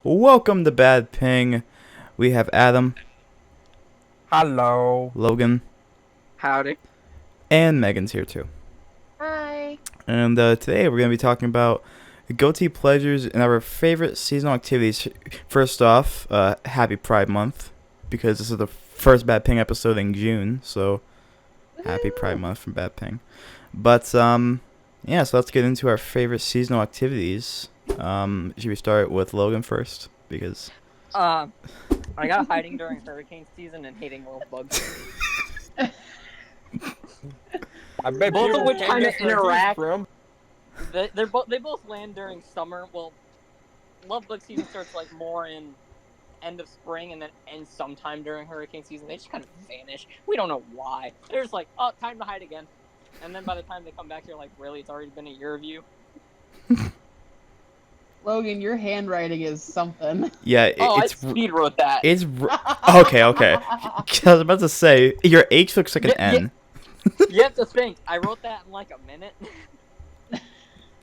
Welcome to Bad Ping. We have Adam, Hello. Logan, Howdy. and Megan's here too. Hi. And today we're going to be talking about guilty pleasures and our favorite seasonal activities. First off, happy Pride Month, because this is the first Bad Ping episode in June, so happy Pride Month from Bad Ping. But, yeah, so let's get into our favorite seasonal activities. Should we start with Logan first? Because I got hiding during hurricane season and hating little bugs. I bet Both you of which can't kinda guess where he's interact. from. They both land during summer. Well, love bug season starts like more in end of spring and then ends sometime during hurricane season. They just kind of vanish. We don't know why. They're just like, oh, time to hide again. And then by the time they come back, you're like, really? It's already been a year of you. Logan, your handwriting is something. yeah, I it's speed wrote that. it's okay. I was about to say your H looks like an N. You have to think. I wrote that in like a minute.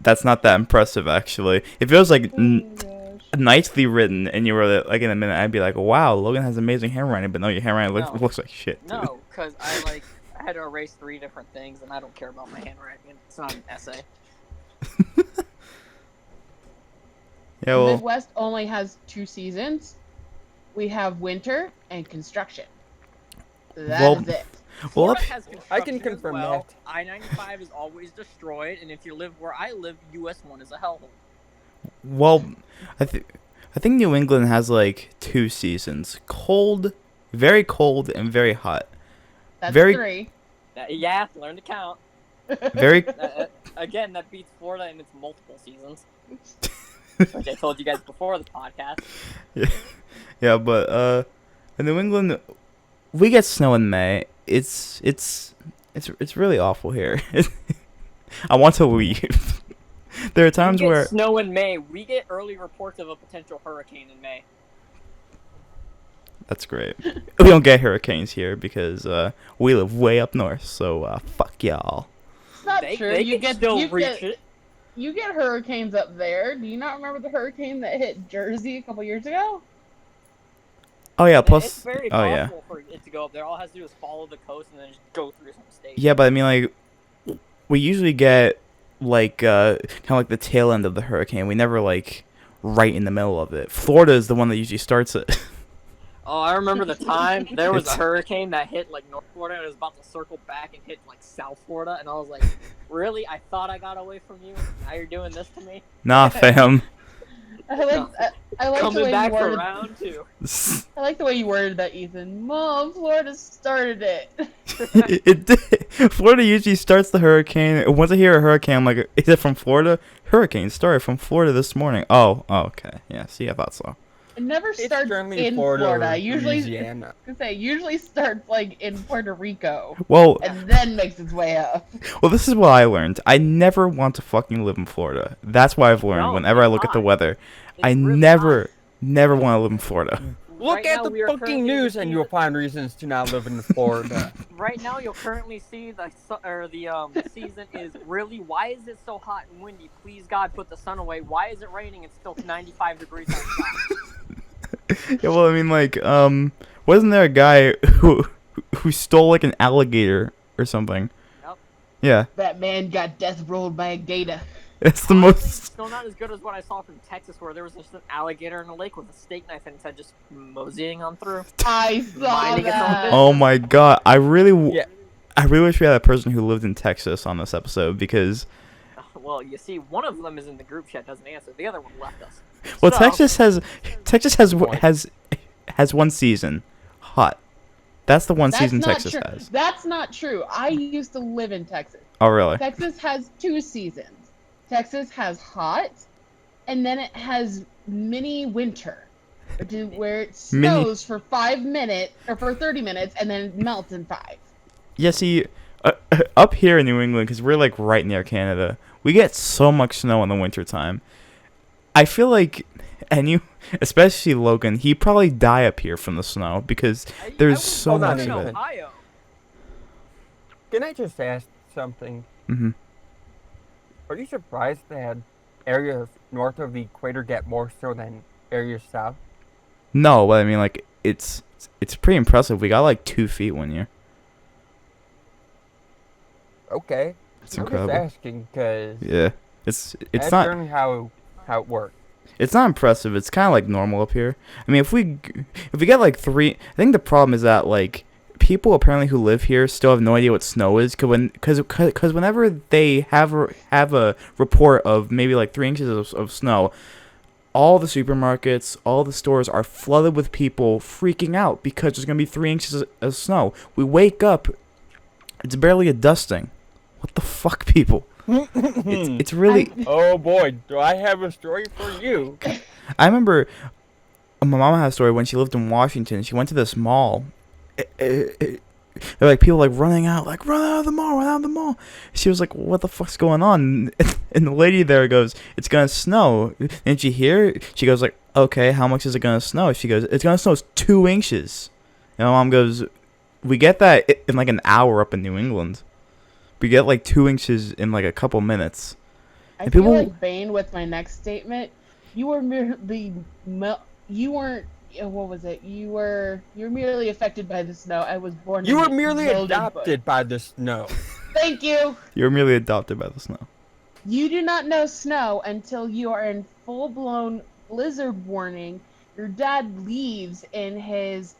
That's not that impressive, actually. If it was like Oh my gosh. nicely written and you wrote it like in a minute, I'd be like, "Wow, Logan has amazing handwriting." But no, your handwriting No. looks like shit. Dude. No, because I had to erase 3 different things, and I don't care about my handwriting. It's not an essay. Yeah, well, Midwest only has 2 seasons. We have winter and construction. That Well, is it. well, Florida up, has I can construction as confirm well. that. I-95 is always destroyed, and if you live where I live, US 1 is a hellhole. well, I think New England has like 2 seasons: cold, very cold, and very hot. That's very- 3. Yeah, learn to count. Very Again, that beats Florida in its multiple seasons. Which I told you guys before the podcast. yeah, but in New England, we get snow in May. It's really awful here. I want to leave. There are times We get where snow in May. We get early reports of a potential hurricane in May. that's great. We don't get hurricanes here because we live way up north. So fuck y'all. It's not They true. can still reach it. You get hurricanes up there. Do you not remember the hurricane that hit Jersey a couple years ago? Oh yeah, It's plus very oh yeah, possible for it to go up there. All it has to do is follow the coast and then just go through some states. yeah. But I mean, like, we usually get like kind of like the tail end of the hurricane. We never like right in the middle of it. Florida is the one that usually starts it. Oh, I remember the time there was a It's- hurricane that hit like North Florida and it was about to circle back and hit like South Florida, and I was like, really? I thought I got away from you. Now you're doing this to me. Nah, fam. I like the Coming way back you for worded. round 2. I like the way you worded that, Ethan. Mom, Florida started it. It did. Florida usually starts the hurricane. Once I hear a hurricane, I'm like, is it from Florida? Hurricane started from Florida this morning. Oh, okay. Yeah, see, I thought so. It never It's starts generally in Florida. Florida. Or Usually, Louisiana. usually starts like in Puerto Rico Well, and then makes its way up. this is what I learned. I never want to fucking live in Florida. That's what I've learned No, whenever I it's look at the hot. weather. It's I really never want to live in Florida. Look Right at now, the we are fucking currently news in and the you'll find reasons to not live in Florida. Right now, you'll currently see the season is really. Why is it so hot and windy? Please God, put the sun away. Why is it raining? It's still 95 degrees outside. Yeah, well, I mean, like, wasn't there a guy who stole like an alligator or something? Yep. Yeah, That man got death rolled by a gator. it's the Honestly, most. still not as good as what I saw from Texas, where there was just an alligator in a lake with a steak knife and its head just moseying on through. I saw Minding its own that. business. Oh my god, I really Yeah. wish we had a person who lived in Texas on this episode because Well, you see, one of them is in the group chat, doesn't answer. The other one left us. well, So- Texas has one season, hot. That's the one That's season not Texas true. has. That's not true. I used to live in Texas. Oh really? Texas has 2 seasons. Texas has hot, and then it has mini winter, where it Mini- snows for 5 minutes or for 30 minutes, and then it melts in 5. Yeah, see, up here in New England, because we're like right near Canada, we get so much snow in the wintertime. I feel like, and you, especially Logan, he'd probably die up here from the snow because there's so Hold on, much in of it. Ohio. Can I just ask something? hmm Are you surprised that areas north of the equator get more snow than area south. No, but I mean, like, it's pretty impressive. We got like 2 feet one year. Okay. It's I'm incredible. just asking because Yeah, it's that's not generally how it works. it's not impressive. It's kind of like normal up here. I mean, if we get like 3, I think the problem is that like people apparently who live here still have no idea what snow is. Cause whenever they have a report of maybe like 3 inches of snow, all the supermarkets, all the stores are flooded with people freaking out because there's gonna be 3 inches of snow. We wake up, it's barely a dusting. What the fuck, people? It's really. Oh boy, do I have a story for you. I remember my mom had a story when she lived in Washington. She went to this mall. They're like people like running out, like run out of the mall, run out of the mall. She was like, "What the fuck's going on?" And the lady there goes, "It's gonna snow." Didn't you hear? She goes like, "Okay, how much is it gonna snow?" She goes, "It's gonna snow 2 inches." And my mom goes, "We get that in like an hour up in New England. We get like 2 inches in like a couple minutes." I And feel people- like Bane with my next statement. You were merely you weren't. What was it? You're merely affected by the snow. I was born. You in were a merely loaded adopted by the snow. boat. Thank you. You're merely adopted by the snow. You do not know snow until you are in full-blown blizzard warning. Your dad leaves in his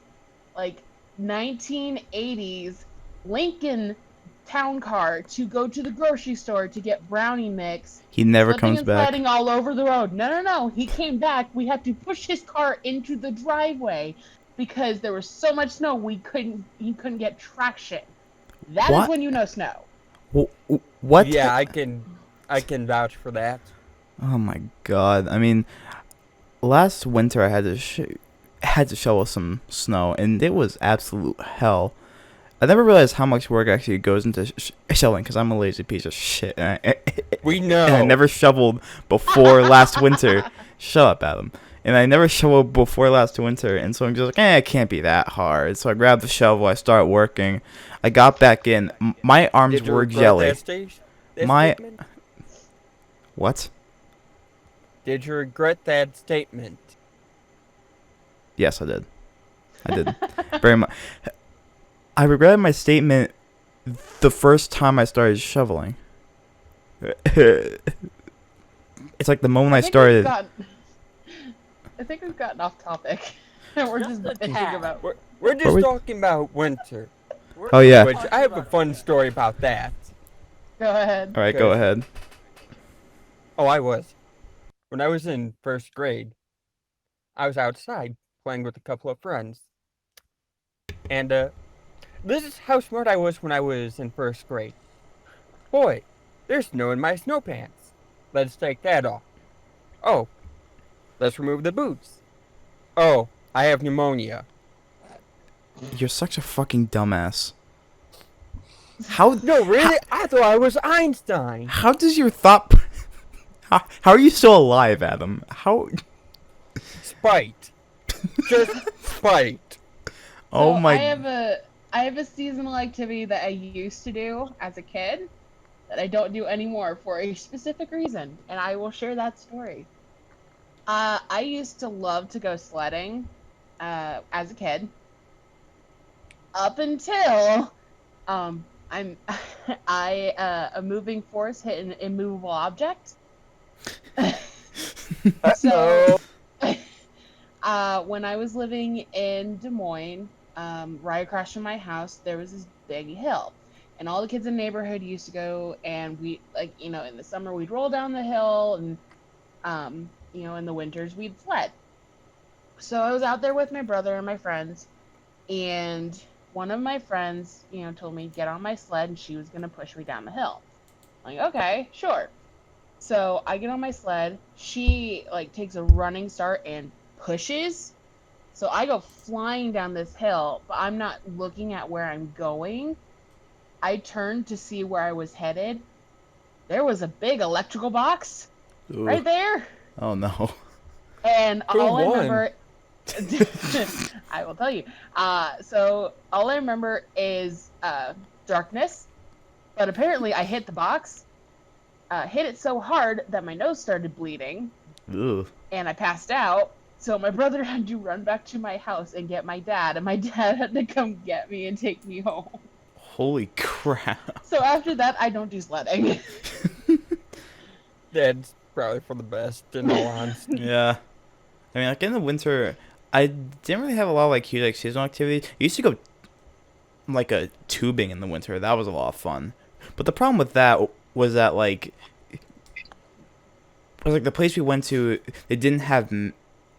like 1980s Lincoln town car to go to the grocery store to get brownie mix. He never Slipping comes and back. sliding all over the road. No. He came back. We had to push his car into the driveway because there was so much snow he couldn't get traction. That What? is when you know snow. What? Yeah, I can vouch for that. Oh my god! I mean, last winter I had to shovel some snow, and it was absolute hell. I never realized how much work actually goes into shoveling because I'm a lazy piece of shit. And We know. I never shoveled before last winter. Shut up, Adam. And I never shoveled before last winter, and so I'm just like, it can't be that hard. So I grabbed the shovel, I started working. I got back in. My arms Did you were regret jelly. that My- statement? What? Did you regret that statement? Yes, I did. I did. Very much. I regretted my statement the first time I started shoveling. It's like the moment I started. I think we've gotten off topic. We're just Just a thinking tad. about. We're just we- talking about winter, Oh, yeah. which I have a fun story about that. Go ahead. All right, go ahead. Oh, I was. When I was in first grade, I was outside playing with a couple of friends. And this is how smart I was when I was in first grade. Boy, there's snow in my snow pants. Let's take that off. Oh, let's remove the boots. Oh, I have pneumonia. You're such a fucking dumbass. How No, really? I thought I was Einstein. how does your thought? How are you still alive, Adam? How? Spite. Just spite. Oh So my! I have a seasonal activity that I used to do as a kid that I don't do anymore for a specific reason, and I will share that story. I used to love to go sledding as a kid up until a moving force hit an immovable object. So when I was living in Des Moines, right across from my house, there was this big hill. And all the kids in the neighborhood used to go, and we, like, in the summer we'd roll down the hill, and, in the winters we'd sled. So I was out there with my brother and my friends, and one of my friends, told me to get on my sled, and she was going to push me down the hill. I'm like, okay, sure. So I get on my sled, she, takes a running start and pushes. So I go flying down this hill, but I'm not looking at where I'm going. I turned to see where I was headed. There was a big electrical box Ooh. right there. Oh no! And Who all I won? remember, I will tell you. So all I remember is darkness. But apparently I hit the box, hit it so hard that my nose started bleeding, Ooh. and I passed out. So my brother had to run back to my house and get my dad, and my dad had to come get me and take me home. Holy crap. So after that, I don't do sledding. That's probably for the best, in all honesty. Yeah. I mean, like, in the winter, I didn't really have a lot of, like, huge, like, seasonal activities. I used to go, like, a tubing in the winter. That was a lot of fun. But the problem with that was that, like, the place we went to, they didn't have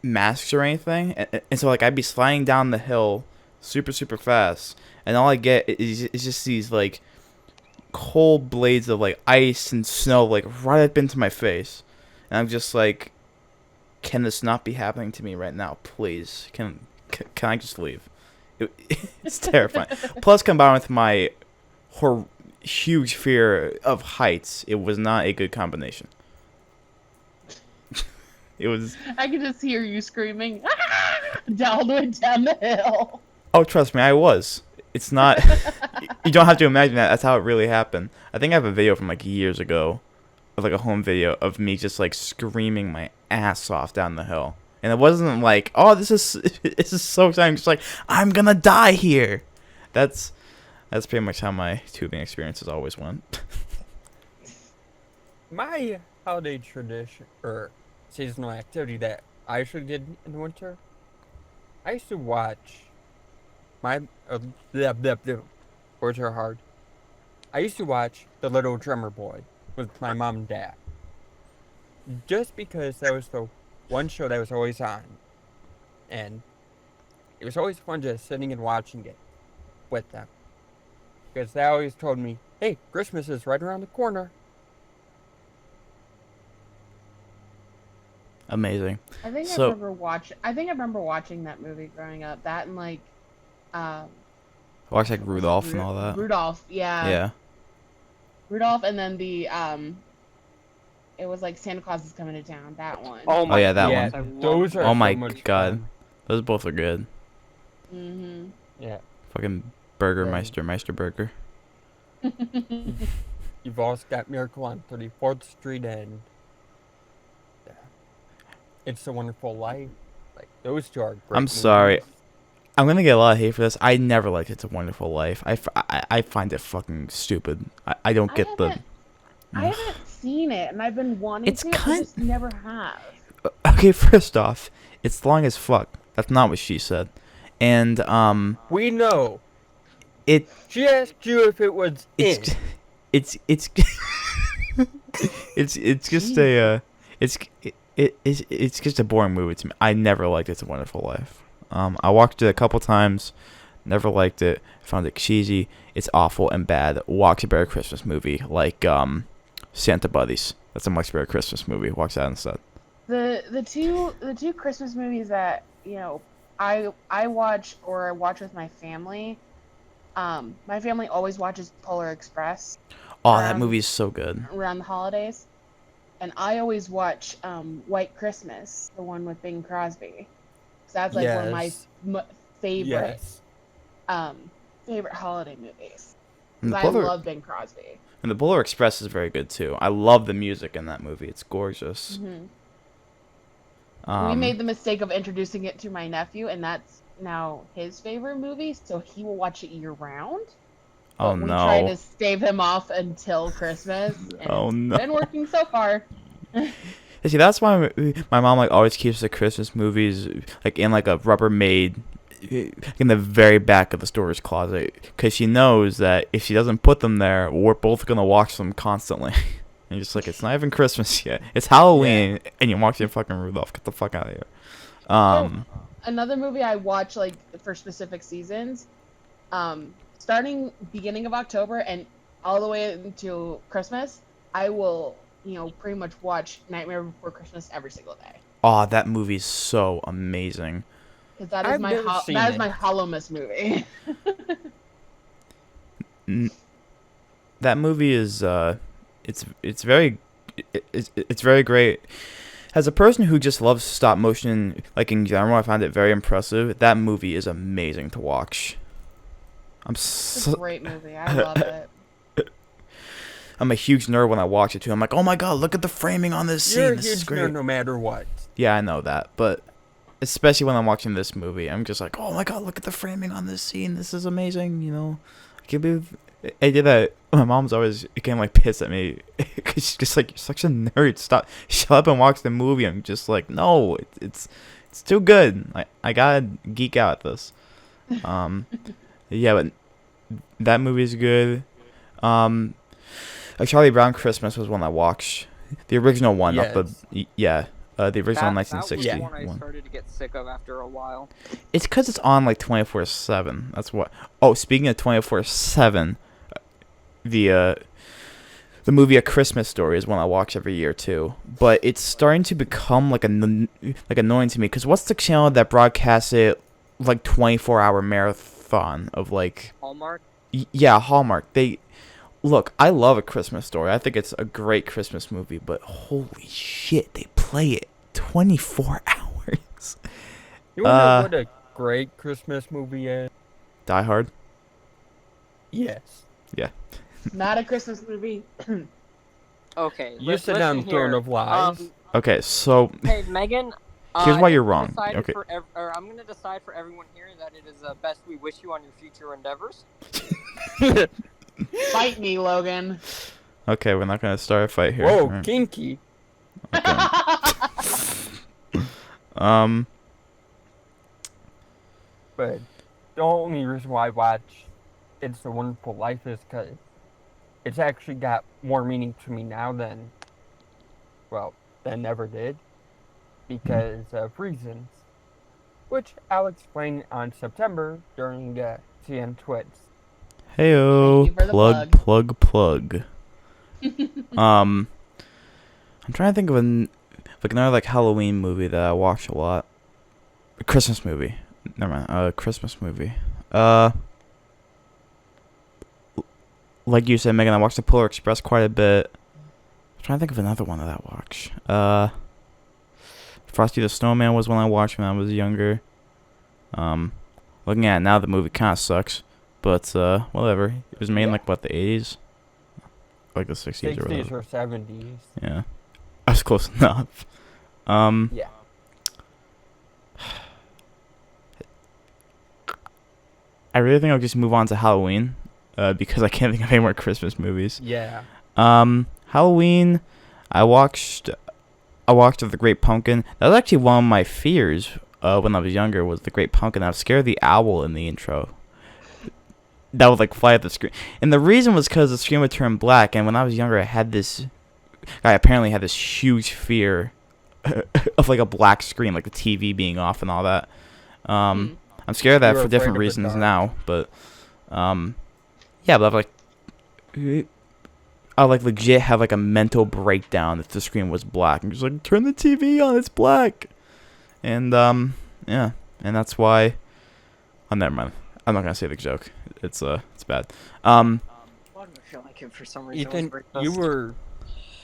masks or anything. And so, like, I'd be sliding down the hill super, super fast. And all I get is just these, like, cold blades of, like, ice and snow, like, right up into my face. And I'm just like, can this not be happening to me right now, please? Can I just leave? It's terrifying. Plus, combined with my huge fear of heights, it was not a good combination. It was. I could just hear you screaming down the hill. Oh, trust me, I was. It's not. You don't have to imagine that. That's how it really happened. I think I have a video from like years ago, of like a home video of me just like screaming my ass off down the hill, and it wasn't like, oh, this is so exciting. Just like, I'm gonna die here. That's pretty much how my tubing experiences always went. My holiday tradition, or seasonal activity that I actually did in the winter, I used to watch words are hard. I used to watch The Little Drummer Boy with my mom and dad. Just because that was the one show that was always on. And it was always fun just sitting and watching it with them. Because they always told me, hey, Christmas is right around the corner. Amazing. I think So- I remember watching that movie growing up. That and like, Watch like Rudolph and all that. Rudolph, yeah. Yeah. Rudolph, and then it was like Santa Claus is coming to town. That one. Oh my yeah, that goodness, one. I love Those are Oh my so much God. fun. Those both are good. Mhm. Yeah. Fucking Burgermeister, Meister Burger. You've also got Miracle on 34th Street and It's a Wonderful Life. Like, those two are great. I'm sorry. movies. I'm gonna get a lot of hate for this. I never liked It's a Wonderful Life. I find it fucking stupid. I don't get the. I haven't seen it, and I've been wanting It's to. kind- I just never have. Okay, first off, it's long as fuck. That's not what she said. And We know. it She asked you if it was in. it's it's just a it's just a boring movie to me. I never liked It's a Wonderful Life. I watched it a couple times, never liked it. Found it cheesy. It's awful and bad. Watch a better Christmas movie like Santa Buddies. That's a much better Christmas movie. Watch that instead. The two Christmas movies that I watch with my family. My family always watches Polar Express Oh, that movie is so good. around the holidays, and I always watch White Christmas, the one with Bing Crosby. So that's like one of my Yes. favorite Yes. favorite holiday movies. And 'Cause the I Polar love Bing Crosby. and the Polar Express is very good too. I love the music in that movie. It's gorgeous. Mhm. Um, We made the mistake of introducing it to my nephew, and that's now his favorite movie, so he will watch it year round. oh But we try no. to stave him off until Christmas. And Oh, it's no. been working so far. See, that's why my mom like always keeps the Christmas movies like in like a Rubbermaid in the very back of the storage closet, because she knows that if she doesn't put them there, we're both gonna watch them constantly. And just like, it's not even Christmas yet. It's Halloween, and you're watching fucking Rudolph. Get the fuck out of here. Another movie I watch like for specific seasons, starting beginning of October and all the way into Christmas, I will, pretty much watch Nightmare Before Christmas every single day. Oh, that movie's so amazing. Because that is I've my never seen that is it. my Hallowmas movie. That movie is it's very great. As a person who just loves stop motion, like in general, I find it very impressive. That movie is amazing to watch. It's a great movie. I love it. I'm a huge nerd when I watch it too. I'm like, oh my god, look at the framing on this scene. You're a This huge is great. nerd no matter what. Yeah, I know that, but especially when I'm watching this movie, I'm just like, oh my god, look at the framing on this scene. This is amazing. You know, I can't believe I did that. My mom's always getting like pissed at me because she's just like, you're such a nerd. Stop, shut up and watch the movie. I'm just like, no, it's too good. I gotta geek out at this. Yeah, but that movie's good. A Charlie Brown Christmas was one I watched. The original one, not the the original That was 1960 the one I one. started to get sick of after a while. It's because it's on like 24/7. That's what. Oh, speaking of 24/7, the movie A Christmas Story is one I watch every year too. But it's starting to become like annoying to me because what's the channel that broadcasts it like 24-hour marathon of like Hallmark. yeah, Hallmark. Look, I love A Christmas Story. I think it's a great Christmas movie, but holy shit, they play it 24 hours. You wanna know what a great Christmas movie is? Die Hard? Yes. Yeah. Not a Christmas movie. Okay. You sit down, listen Throne here. of Lies. Okay, so Hey, Megan. Here's why I you're think wrong. decided Okay. I'm going to decide for everyone here that it is best we wish you on your future endeavors. Fight me, Logan. okay, we're not gonna start a fight here. Whoa, Alright. kinky. Okay. But the only reason why I watch It's a Wonderful Life is because it's actually got more meaning to me now than ever did. Because of reasons. Which I'll explain on September during CN Twits. Heyo, Thank you for the plug. I'm trying to think of another like Halloween movie that I watch a lot. A Christmas movie. Never mind. Christmas movie. Like you said, Megan, I watched The Polar Express quite a bit. I'm trying to think of another one that I watched. Frosty the Snowman was one I watched when I was younger. Looking at it now, the movie kind of sucks. But, whatever. It was made in, like, what, the 80s? Like the 60s or 60s whatever. or 70s. Yeah. I was close enough. Yeah. I really think I'll just move on to Halloween. Because I can't think of any more Christmas movies. Yeah. Halloween, I watched The Great Pumpkin. That was actually one of my fears when I was younger, was The Great Pumpkin. I was scared of the owl in the intro. That would like fly at the screen. And the reason was because the screen would turn black, and when I was younger I apparently had this huge fear of like a black screen, like the TV being off and all that. I'm scared of that You were for different afraid of the reasons dark. now, but yeah, but I like legit have like a mental breakdown if the screen was black. I'm just like, turn the TV on, it's black. And yeah, and that's why. Oh, never mind. I'm not gonna say the joke. It's bad. Why do I feel like it for some reason? Ethan,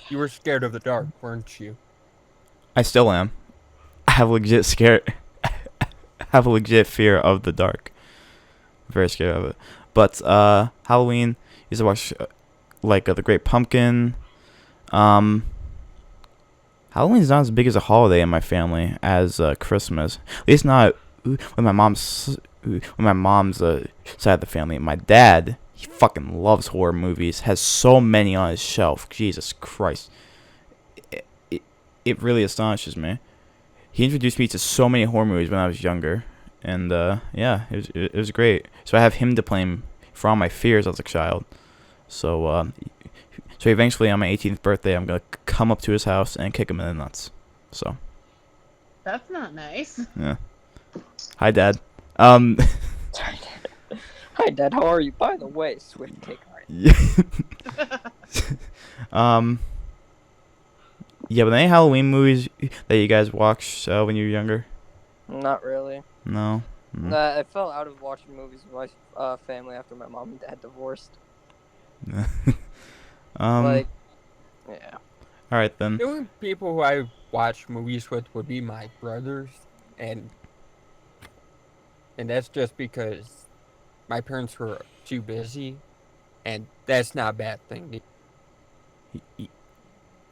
you were scared of the dark, weren't you? I still am. I have legit have a legit fear of the dark. Very scared of it. But Halloween, used to watch The Great Pumpkin. Halloween's not as big as a holiday in my family as Christmas. At least not when my mom's side of the family. My dad, he fucking loves horror movies. Has so many on his shelf. Jesus Christ. It really astonishes me. He introduced me to so many horror movies when I was younger. And yeah, it was great. So I have him to blame for all my fears as a child. So eventually on my 18th birthday, I'm going to come up to his house and kick him in the nuts. So. That's not nice. Yeah. Hi, Dad. Hi, Dad. How are you? By the way, Swift take right. Yeah, but any Halloween movies that you guys watched when you were younger? Not really. No. I fell out of watching movies with my family after my mom and dad divorced. Yeah. All right then. The only people who I watch movies with would be my brothers, and that's just because my parents were too busy, and that's not a bad thing.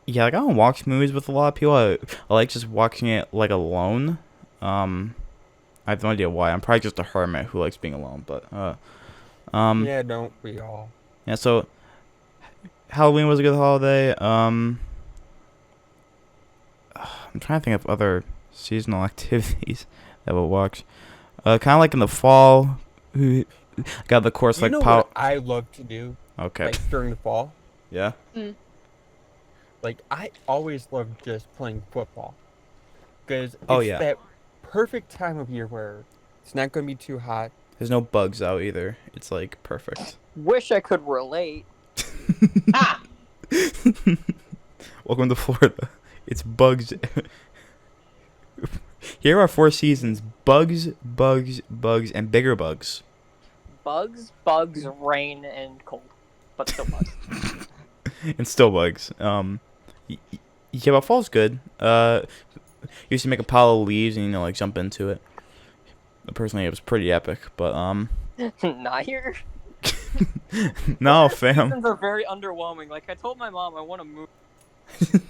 Yeah, like I don't watch movies with a lot of people. I like just watching it like alone. I have no idea why. I'm probably just a hermit who likes being alone. But Yeah, don't we all? yeah. So Halloween was a good holiday. I'm trying to think of other seasonal activities that we'll watch. Kind of like in the fall, got the course You like know power. what I love to do, Okay. like during the fall? Yeah. Like, I always love just playing football. Because it's Oh, yeah. that perfect time of year where it's not going to be too hot. There's no bugs out either. It's like perfect. Wish I could relate. Ah! Welcome to Florida. It's bugs. Here are 4 seasons: bugs, bugs, bugs, and bigger bugs. Bugs, bugs, rain, and cold. But still bugs. And still bugs. Yeah, but fall's good. Used to make a pile of leaves and like jump into it. Personally, it was pretty epic. But Not here. no, The fam. seasons are very underwhelming. Like, I told my mom I want to move.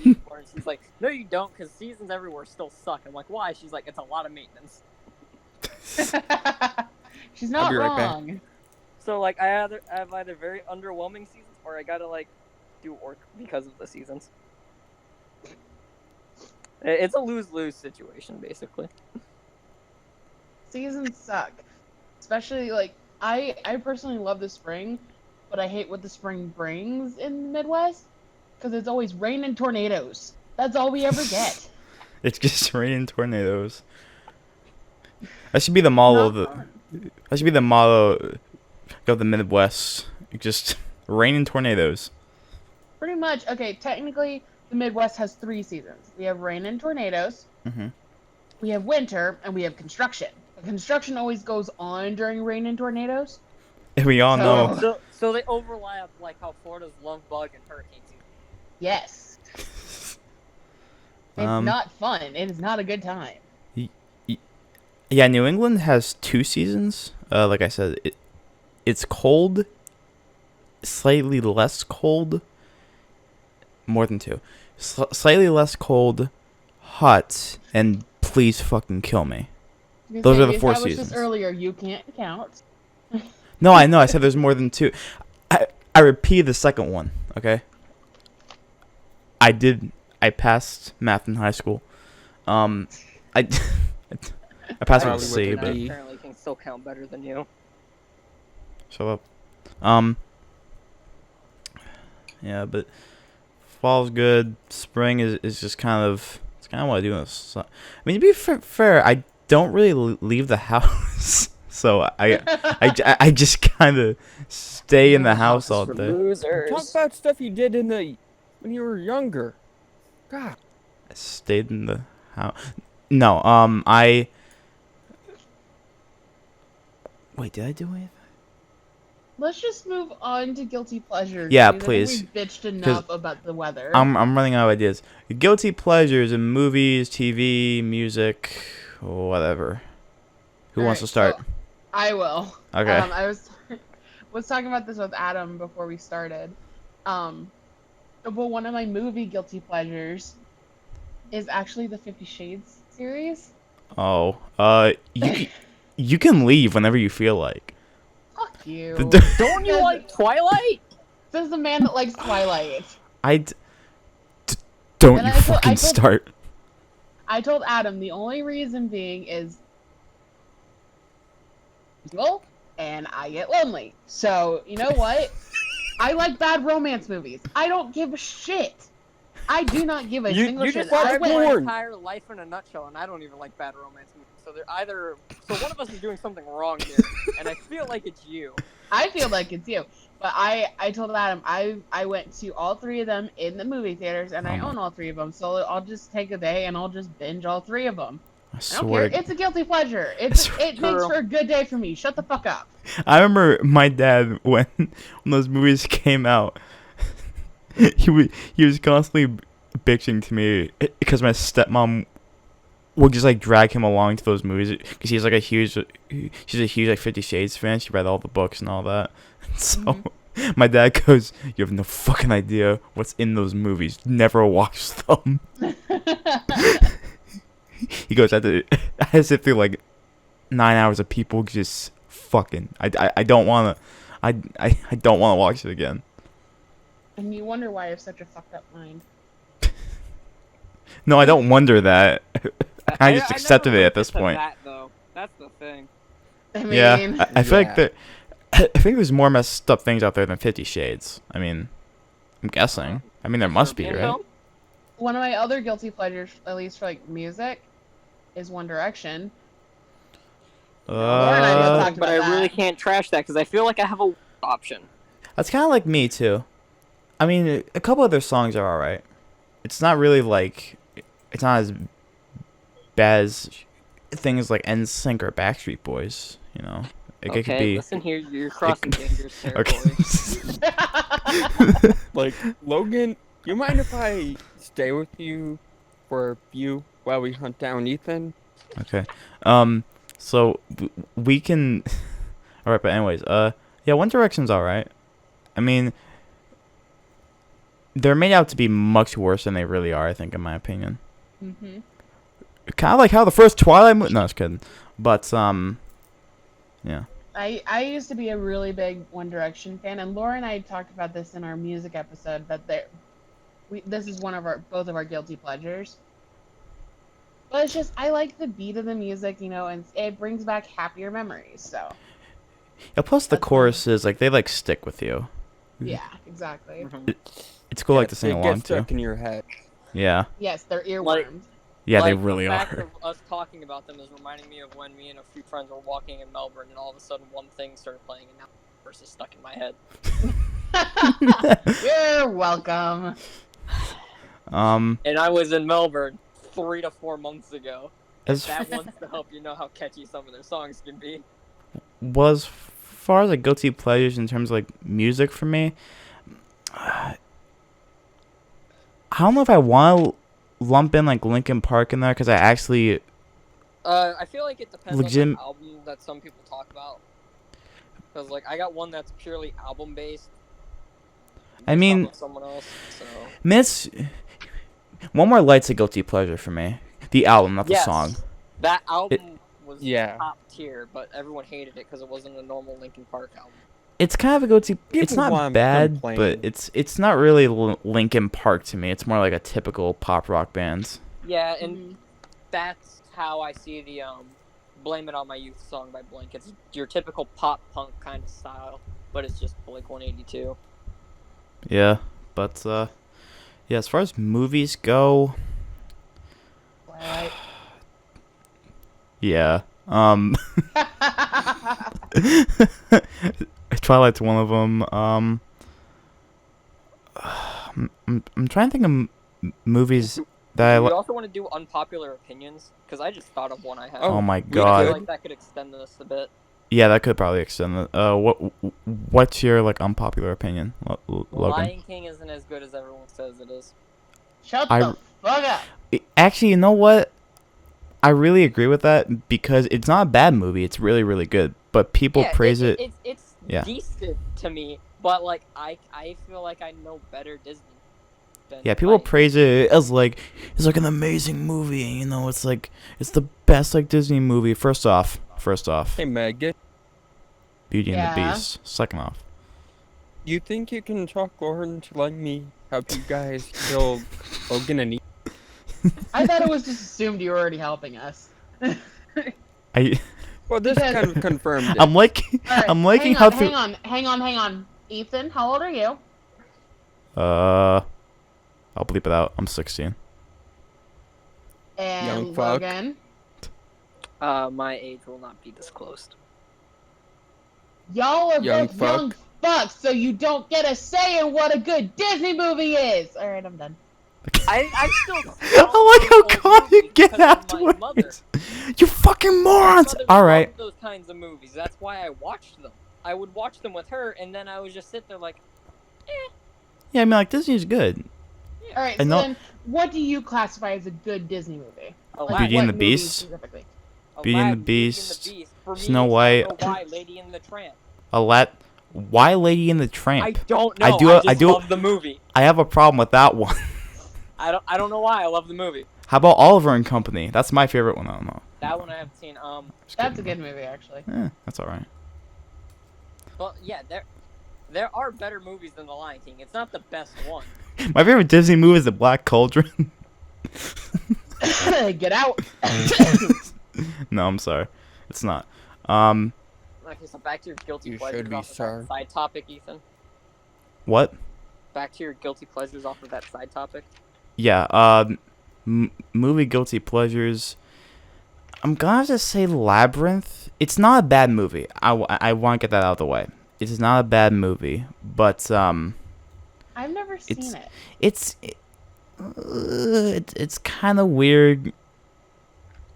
And she's like, no, you don't, because seasons everywhere still suck. I'm like, why? She's like, it's a lot of maintenance. She's not be right back. wrong. So, like, I have either very underwhelming seasons or I gotta, like, do work because of the seasons. It's a lose-lose situation, basically. Seasons suck. Especially, like, I personally love the spring, but I hate what the spring brings in the Midwest. Because it's always rain and tornadoes. That's all we ever get. It's just raining tornadoes. That should be the motto of the. Not fun. That should be the motto of the Midwest. Just rain and tornadoes. Pretty much. Okay, technically, the Midwest has 3 seasons. We have rain and tornadoes. Mhm. We have winter, and we have construction. But construction always goes on during rain and tornadoes. And we all So- know. So they overlap, like how Florida's love bug and hurricane season. Yes. It's not fun. It is not a good time. Yeah, New England has 2 seasons. Like I said, it's cold, slightly less cold, more than 2. Slightly less cold, hot, and please fucking kill me. Those are the 4 established seasons. This earlier, you can't count. No, I know. I said there's more than 2. I repeated the second one. Okay. I passed math in high school. I passed with a Probably C, with but an E. Apparently can still count better than you. shut up. Yeah, but fall's good. Spring is just kind of what I do in the sun. I mean, to be fair, I don't really leave the house, so I just kind of stay in the house all For day. losers. Talk about stuff you did when you were younger. God. I stayed in the house. No, wait, did I do anything? Let's just move on to guilty pleasures. Yeah, because I please. think we bitched enough about the weather. I'm running out of ideas. Guilty pleasures in movies, TV, music, whatever. Who wants to Alright, start? so I will. Okay. I was talking about this with Adam before we started. Well, one of my movie guilty pleasures is actually the 50 Shades series. Oh, you can leave whenever you feel like. Fuck you. Don't you like Twilight? This is the man that likes Twilight. Don't And you I told- fucking start. I told Adam the only reason being is well, and I get lonely. So, you know what? I like bad romance movies. I don't give a shit. I do not give a single You shit. just I described went- my porn. entire life in a nutshell, and I don't even like bad romance movies. So they're either one of us is doing something wrong here, and I feel like it's you. I feel like it's you. But I told Adam I went to all 3 of them in the movie theaters, and I Oh my- own all 3 of them. So I'll just take a day and I'll just binge all 3 of them. I I don't swear. care. It's a guilty pleasure. It makes True. for a good day for me. Shut the fuck up. I remember my dad when those movies came out. He was constantly bitching to me because my stepmom would just like drag him along to those movies because she's a huge like 50 Shades fan. She read all the books and all that. So my dad goes, "You have no fucking idea what's in those movies. Never watch them." he goes as if they're like 9 hours of people just fucking. I don't wanna. I don't wanna watch it again. And you wonder why I have such a fucked up mind. No, I don't wonder that. I just accepted never it at linked this to point. That, though. That's the thing. I mean, Yeah, I feel like Yeah. that. I think there's more messed up things out there than 50 Shades. I mean, I'm guessing. I mean, there must be, You right? know? one of my other guilty pleasures, at least for like music, is One Direction. Lauren and I both talked But about I really that. can't trash that because I feel like I have a option. That's kind of like me too. I mean, a couple of their songs are alright. It's not really like, it's not as bad as things like NSYNC or Backstreet Boys. You know, like, it could Okay, be. listen here, you're crossing dangerous Okay. territory. Like, Logan, you mind if I stay with you for a few while we hunt down Ethan? Okay. So we can. All right, but anyways, yeah, One Direction's all right. I mean, they're made out to be much worse than they really are. I think, in my opinion. Mm-hmm. Kind of like how the first Twilight movie. No, just kidding. But yeah. I used to be a really big One Direction fan, and Laura and I talked about this in our music episode. That this is one of both of our guilty pleasures. But it's just I like the beat of the music, you know, and it brings back happier memories. So Yeah. Plus the That's choruses, like they like stick with you. yeah, exactly. Mhm. It's cool, like to Yes, sing it along gets to. stuck in your head. Yeah. Yes, they're Like- earworms. Yeah, they Like, really the fact are. of us talking about them is reminding me of when me and a few friends were walking in Melbourne, and all of a sudden one thing started playing, and now the verse is stuck in my head. You're welcome. And I was in Melbourne 3 to 4 months ago. As That wants to help you know how catchy some of their songs can be. was far as like guilty pleasures in terms of like music for me. I don't know if I want to lump in like Linkin Park in there because I actually I feel like it depends on Legit- the album that some people talk about. Because, like, I got one that's purely album based. I mean- someone else. So Miss One More Light's a guilty pleasure for me. The album, not the yes, song. that album was Yeah. top tier, but everyone hated it because it wasn't a normal Linkin Park album. It's kind of a guilty. It's People not want bad, complain. but it's not really Linkin Park to me. It's more like a typical pop rock band. Yeah, and Mhm. that's how I see the "Blame It on My Youth" song by Blink. It's your typical pop punk kind of style, but it's just Blink 182. Yeah, but yeah. As far as movies go, Twilight. yeah. Twilight's one of them. I'm trying to think of movies that I We like. also want to do unpopular opinions because I just thought of one I had. Oh my I feel god. like that could extend this a bit. Yeah, that could probably extend it. What's your like unpopular opinion, Logan? Lion King isn't as good as everyone says it is. Shut I- the fuck up. Actually, you know what? I really agree with that because it's not a bad movie. It's really, really good. But people praise it. It's Yeah. decent to me, but like I feel like I know better Disney. Than Yeah, people Lion King. praise it as like it's like an amazing movie. You know, it's like it's the best like Disney movie. First off, Hey, Megan, Beauty and the Yeah. Beast. Second off, you think you can talk Lauren to let me help you guys kill Logan and Ethan? I thought it was just assumed you were already helping us. I Well, this Because- kind of confirmed it. I'm like Alright, I'm liking hang how on, hang on. Ethan, how old are you? I'll bleep it out. I'm 16. And Young fuck. Logan. My age will not be disclosed. Y'all are Young both young fuck. fucks, so you don't get a say in what a good Disney movie is. Alright, I'm done. I still. I like how calm you get afterwards. You fucking morons! All right. Those kinds of movies. That's why I watched them. I would watch them with her, and then I would just sit there like, Yeah, I mean like Disney's good. Alright, I so know- then what do you classify as a good Disney movie? Aladdin. Beauty and what the movie Beast? specifically? Beauty and the Aladdin, Beast, For me, Snow it's White. Snow White, Lady and the Tramp. Why Lady and the Tramp? I don't know. I do- I just I do- love the movie. I have a problem with that one. I don't know why I love the movie. How about Oliver and Company? That's my favorite one. I don't know. That one I haven't seen. That's a good movie, actually. That's all right. Well, yeah, there are better movies than The Lion King. It's not the best one. My favorite Disney movie is The Black Cauldron. Get out. No, I'm sorry. It's not. Okay, so back to your guilty You pleasures should be off of sorry. that side topic, Ethan. What? Back to your guilty pleasures off of that side topic. Yeah. Movie guilty pleasures. I'm gonna just say Labyrinth. It's not a bad movie. I want to get that out of the way. It is not a bad movie, but I've never seen it. it's kind of weird.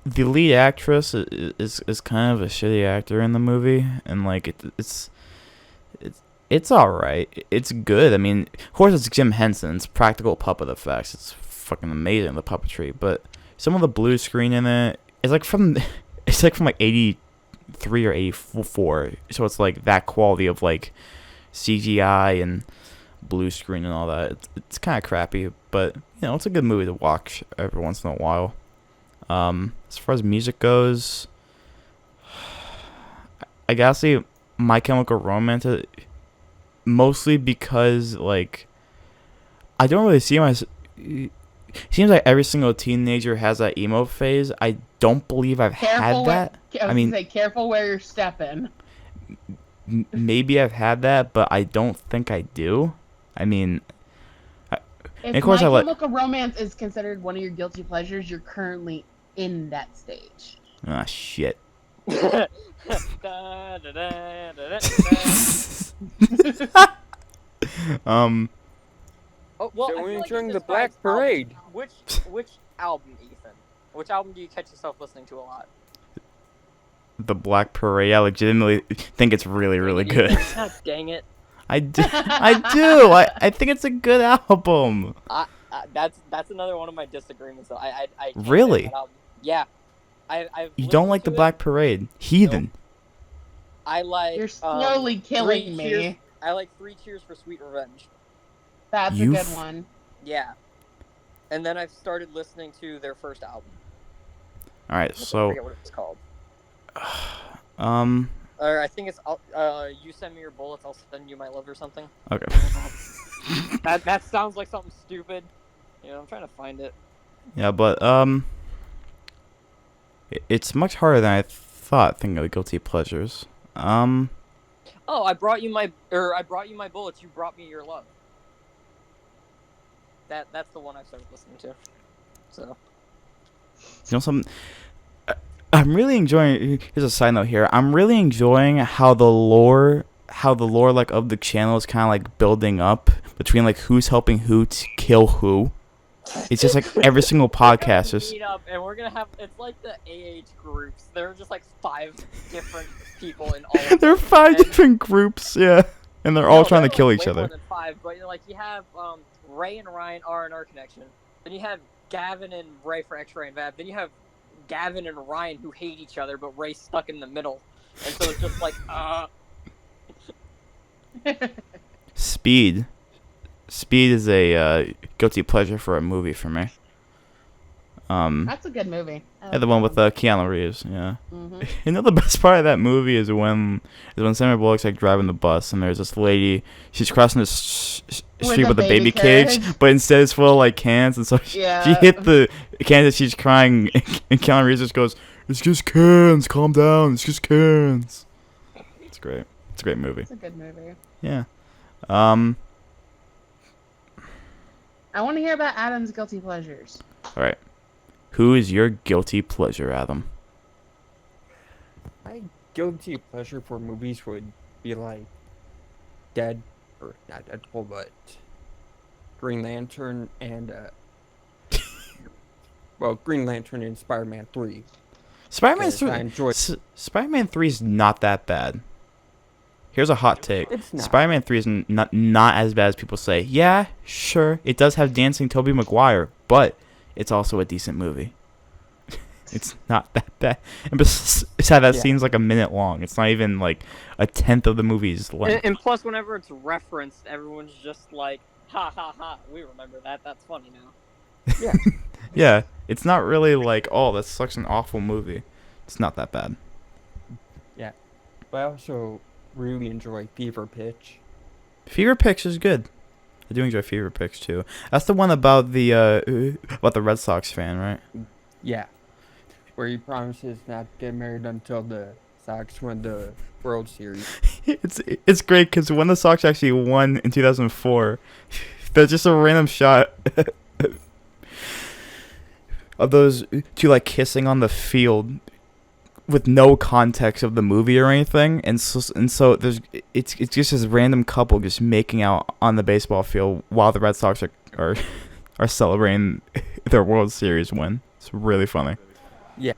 The lead actress is kind of a shitty actor in the movie, and like it's all right. It's good. I mean, of course, it's Jim Henson's practical puppet effects. It's fucking amazing, the puppetry. But some of the blue screen in it is like from like 83 or 84. So it's like that quality of like CGI and blue screen and all that. It's kind of crappy, but it's a good movie to watch every once in a while. As far as music goes, I gotta say My Chemical Romance, mostly because like I don't really see it seems like every single teenager has that emo phase. I don't believe I've had that. I mean, say careful where you're stepping. Maybe I've had that, but I don't think I do. I mean, if of course My Chemical Romance is considered one of your guilty pleasures, you're currently in that stage. Ah, shit. Oh, well, So I we're feel like enjoying this the describes Black Parade. albums. Which album, Ethan? Which album do you catch yourself listening to a lot? The Black Parade. I legitimately think it's really, really good. God dang it! I do. I think it's a good album. That's another one of my disagreements. Though I can't Really? stand that album. Yeah. I've You don't like the Black Parade, heathen. Nope. I like. You're slowly killing me. Cheers, I like 3 Cheers for Sweet Revenge. That's a good one. Yeah. And then I've started listening to their first album. All right, I so forget what it's called. Or I think it's You Send Me Your Bullets, I'll Send You My Love or something. Okay. that sounds like something stupid. I'm trying to find it. Yeah, but it's much harder than I thought. Thinking of guilty pleasures. Oh, I brought you my bullets. You brought me your love. That's the one I started listening to. So. Something. I'm really enjoying. Here's a side note here. I'm really enjoying how the lore like of the channel is kind of like building up between like who's helping who to kill who. It's just like every single podcast just meet up, and we're gonna have it's like the AH groups. There are just like 5 different people in all. There are 5 different groups, yeah, and they're all trying to kill each other. More than 5, but you have Ray and Ryan R&R connection. Then you have Gavin and Ray for X-Ray and Vab. Then you have Gavin and Ryan who hate each other, but Ray's stuck in the middle, and so it's just like Speed is a guilty pleasure for a movie for me. That's a good movie. Yeah, the one with Keanu Reeves. Yeah. Mm-hmm. The best part of that movie is when Sandra Bullock's like driving the bus and there's this lady. She's crossing the street with a baby cage, but instead it's full of like cans, and so she hit the cans and she's crying. And Keanu Reeves just goes, "It's just cans. Calm down. It's just cans." It's great. It's a great movie. It's a good movie. Yeah. I want to hear about Adam's guilty pleasures. All right. Who is your guilty pleasure, Adam? My guilty pleasure for movies would be like not Deadpool, but Green Lantern and Green Lantern and Spider-Man 3. Spider-Man 3 is not that bad. Here's a hot take. It's not. Spider-Man 3 is not as bad as people say. Yeah, sure. It does have dancing Tobey Maguire, but it's also a decent movie. It's not that bad. And besides that scene's like a minute long. It's not even like a tenth of the movie's length. And plus, whenever it's referenced, everyone's just like, ha ha ha, we remember that. That's funny now. Yeah. Yeah, it's not really like, oh, that's such an awful movie. It's not that bad. But I also really enjoy Fever Pitch. Fever Pitch is good. I do enjoy Fever Pitch too. That's the one about the Red Sox fan, right? Yeah. Where he promises not to get married until the Sox win the World Series. It's great because when the Sox actually won in 2004, there's just a random shot of those two like kissing on the field with no context of the movie or anything, and so there's it's just this random couple just making out on the baseball field while the Red Sox are celebrating their World Series win. It's really funny. Yeah.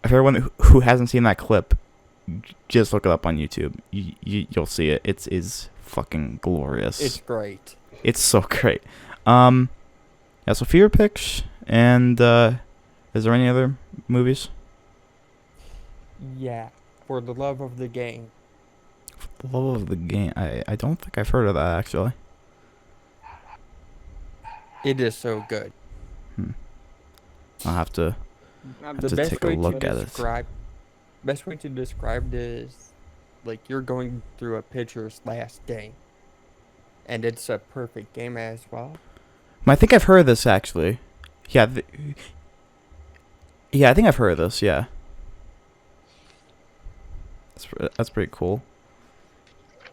If everyone who hasn't seen that clip, just look it up on YouTube. You'll see it. It is fucking glorious. It's great. It's so great. Yeah, so Fever Pitch, and is there any other movies? Yeah. For the Love of the Game. The Love of the Game. I don't think I've heard of that, actually. It is so good. I'll have to The best take a way look to at it. describe best way to describe it is like you're going through a pitcher's last game. And it's a perfect game as well. I think I've heard of this, actually. Yeah, I think I've heard of this, yeah. That's pretty cool.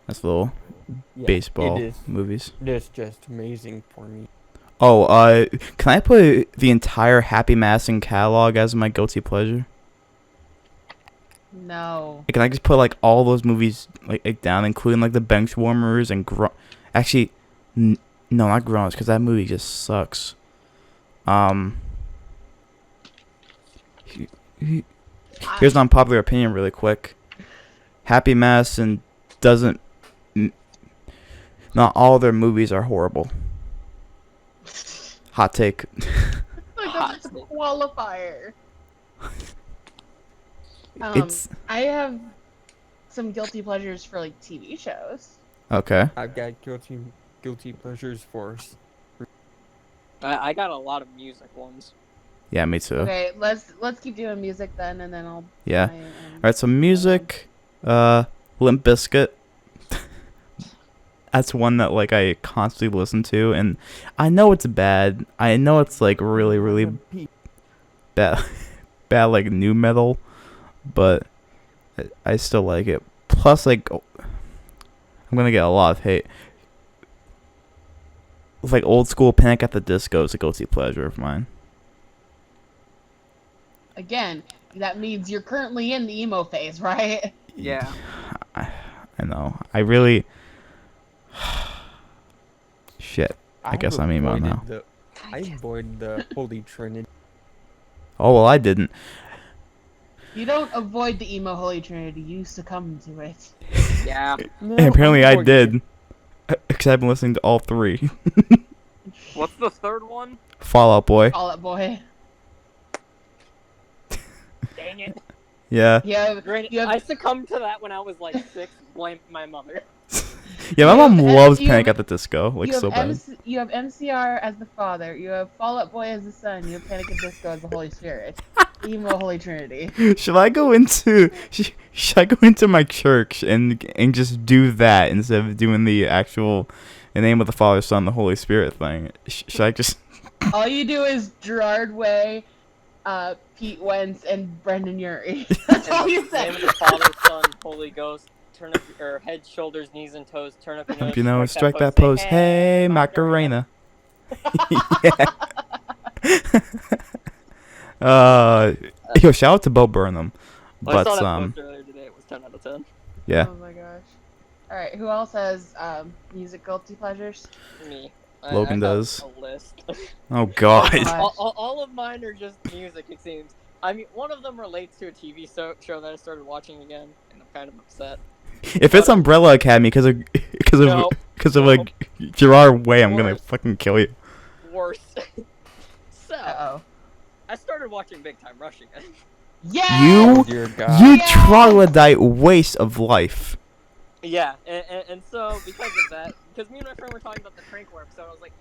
That's little Yeah, baseball it is. movies. It is just amazing for me. Oh, can I put the entire Happy Madison catalog as my guilty pleasure? No. Can I just put like all those movies like down, including like the Benchwarmers and actually, no, not Grown, because that movie just sucks. Here's an unpopular opinion, really quick. Happy Madison doesn't. Not all their movies are horrible. Hot take. That's a qualifier. It's I have some guilty pleasures for like TV shows. okay. I've got guilty pleasures for I got a lot of music ones. Yeah, me too. Okay, let's keep doing music then, and then I'll. Yeah. my, All right. So music. Limp Bizkit. That's one that like I constantly listen to, and I know it's bad. I know it's like really bad, bad like new metal, but I still like it. Plus, like, I'm gonna get a lot of hate. Like old school Panic at the Disco is a guilty pleasure of mine. Again, that means you're currently in the emo phase, right? Yeah. I know. I really. Shit. I guess I'm emo now. I avoid the Holy Trinity. Oh well, I didn't. You don't avoid the emo holy trinity. You succumb to it. Yeah. No, And apparently I avoid did. Because I've been listening to all three. What's the third one? Fall Out Boy. Fall Out Boy. Dang it. Yeah. Yeah. Granted, You have- I succumbed to that when I was like 6. Blame my mother. Yeah, my mom You- loves you- Panic at the Disco. Like, you have so bad. you have MCR as the father. You have Fall Out Boy as the son. You have Panic at Disco as the Holy Spirit. Emo Holy Trinity. Should I go into my church and just do that instead of doing the actual in the name of the Father, Son, the Holy Spirit thing? Should I just? All you do is Gerard Way, Pete Wentz, and Brendan Urie. That's all you say. Name of the Father, Son, Holy Ghost. Turn up your head, shoulders, knees, and toes. Turn up your nose. You know, strike that pose. Say, Hey, Macarena. Yeah. Yo, shout out to Bo Burnham. I But saw that post earlier today. It was 10 out of 10. yeah. Oh my gosh. All right, who else has music guilty pleasures? Me. Logan I have does. A list. Oh God. God. all of mine are just music, it seems. I mean, one of them relates to a TV show that I started watching again, and I'm kind of upset. If it's Umbrella Academy because No. of like Gerard Way, I'm gonna Worse. fucking kill you. Worse. So, Uh-oh. I started watching Big Time Rush again. Yeah. You Dear God. You Yeah. troglodyte waste of life. Yeah, and so because of that, because me and my friend were talking about the Tranquil episode, I was like,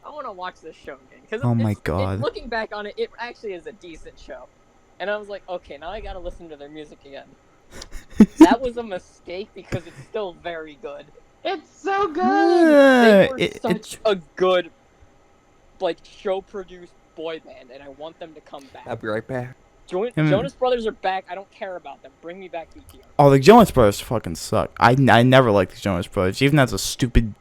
I want to watch this show again because Oh my God. looking back on it, it actually is a decent show. And I was like, okay, now I gotta listen to their music again. That was a mistake because it's still very good. It's so good. They were It- such a good, like, show-produced boy band, and I want them to come back. I'll be right back. Jonas Brothers are back. I don't care about them. Bring me back BTR. Oh, the Jonas Brothers fucking suck. I never liked the Jonas Brothers, even as a stupid,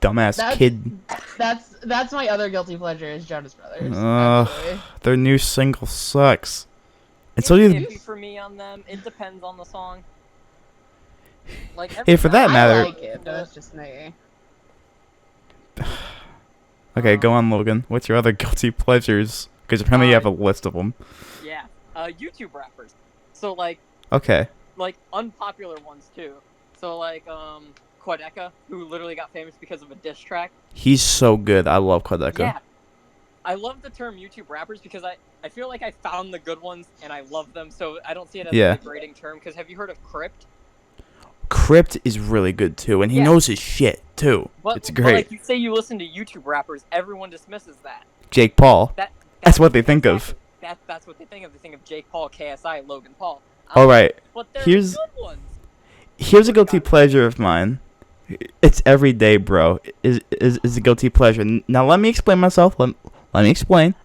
dumbass kid. That's my other guilty pleasure is Jonas Brothers. Ugh. Absolutely. Their new single sucks. And It's so do iffy for me on them. It depends on the song. Like, Hey, for that every matter- I time like it, but it's just me. Okay, go on, Logan. What's your other guilty pleasures? Because apparently you have a list of them. Yeah, YouTube rappers. So like Okay. unpopular ones too. So like Quadeca, who literally got famous because of a diss track. He's so good. I love Quadeca. Yeah. I love the term YouTube rappers because I feel like I found the good ones and I love them, so I don't see it as Yeah. a degrading term. Because have you heard of Crypt? Crypt is really good too, and he Yeah. knows his shit too. It's But great. like you say, you listen to YouTube rappers, everyone dismisses that. Jake Paul. That's what they think of. That's what they think of. They think of Jake Paul, KSI, Logan Paul. All right. But they're Here's- good ones. Here's a guilty pleasure of mine. It's every day, bro. Is a guilty pleasure. Now let me explain myself. Let me explain.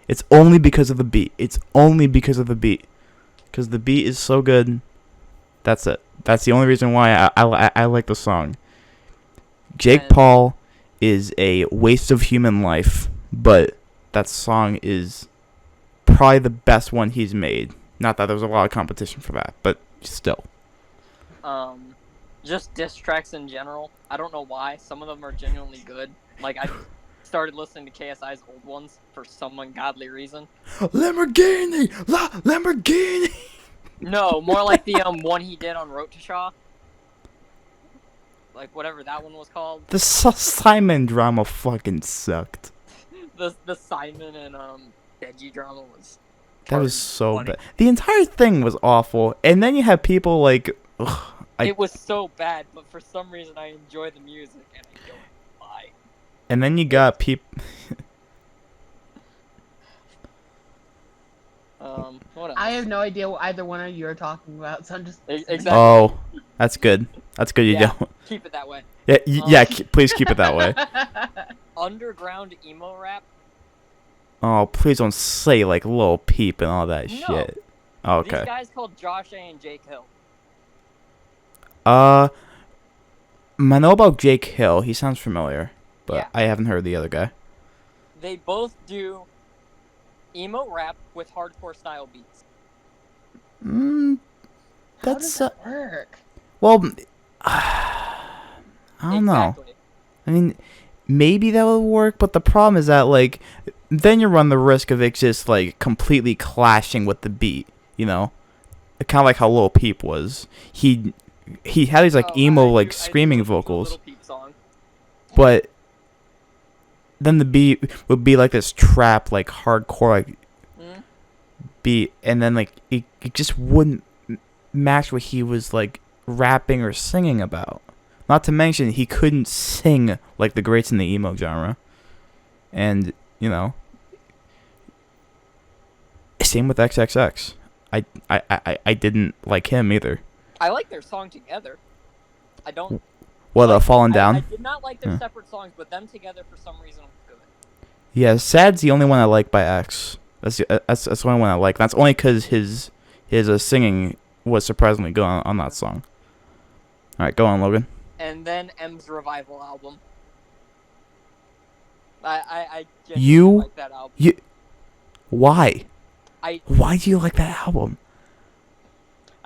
It's only because of the beat. It's only because of the beat. Because the beat is so good. That's it. That's the only reason why I like the song. Jake And- Paul is a waste of human life, but that song is probably the best one he's made. Not that there was a lot of competition for that, but still. Just diss tracks in general. I don't know why. Some of them are genuinely good. Like I started listening to KSI's old ones for some ungodly reason. Lamborghini! Lamborghini! No, more like the one he did on Road to Shaw. Like whatever that one was called. The Simon drama fucking sucked. The Simon and Veggie drama was. That was so funny. bad. The entire thing was awful, and then you have people like, It was so bad, but for some reason I enjoy the music and I don't know why. and then you got people. What else? I have no idea what either one of you are talking about, so I'm just. Exactly. Oh, that's good. That's good. You Yeah. don't. Keep it that way. Yeah, please keep it that way. Underground emo rap. Oh, please don't say like Lil Peep and all that No. shit. These Okay. guys called Josh A and Jake Hill. I know about Jake Hill. He sounds familiar, but Yeah. I haven't heard the other guy. They both do emo rap with hardcore style beats. Mm, How that's does that work? well. I don't know. Exactly. I mean, maybe that would work, but the problem is that, like, then you run the risk of it just, like, completely clashing with the beat, you know? Kind of like how Lil Peep was. He had these, like, Oh, emo, I like, do screaming listen to a vocals, Lil Peep song. but then the beat would be, like, this trap, like, hardcore, like, Mm. beat, and then, like, it just wouldn't match what he was, like, rapping or singing about. Not to mention, he couldn't sing like the greats in the emo genre. And, you know, same with XXX. I didn't like him either. I like their song together. I don't. What, like, Fallen I Down? did not like their Hmm. separate songs, but them together for some reason was good. Yeah, Sad's the only one I like by X. That's the only one I like. That's only because his singing was surprisingly good on that song. Alright, go on, Logan. And then M's Revival album. I genuinely You- like that album. Why? I Why do you like that album?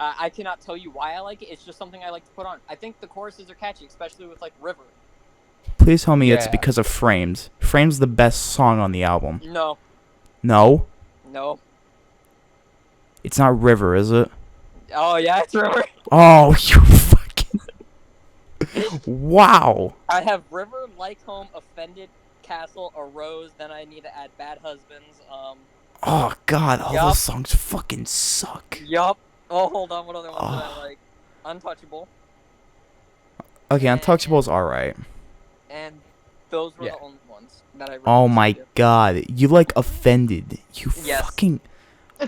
I cannot tell you why I like it. It's just something I like to put on. I think the choruses are catchy, especially with like River. Please tell me it's Yeah. because of Frames. Frames the best song on the album. No, No? no. It's not River, is it? Oh yeah, it's River. Oh, you fucking... Wow. I have River, Like Home, Offended, Castle, A Rose. Then I need to add Bad Husbands. Oh, God. All Yup. those songs fucking suck. Yup. Oh, hold on. What other ones did Oh. I like? Untouchable Okay, Untouchable's alright. and Those were Yeah. the only ones that I really Oh my listened god. You like offended. You Yes. fucking.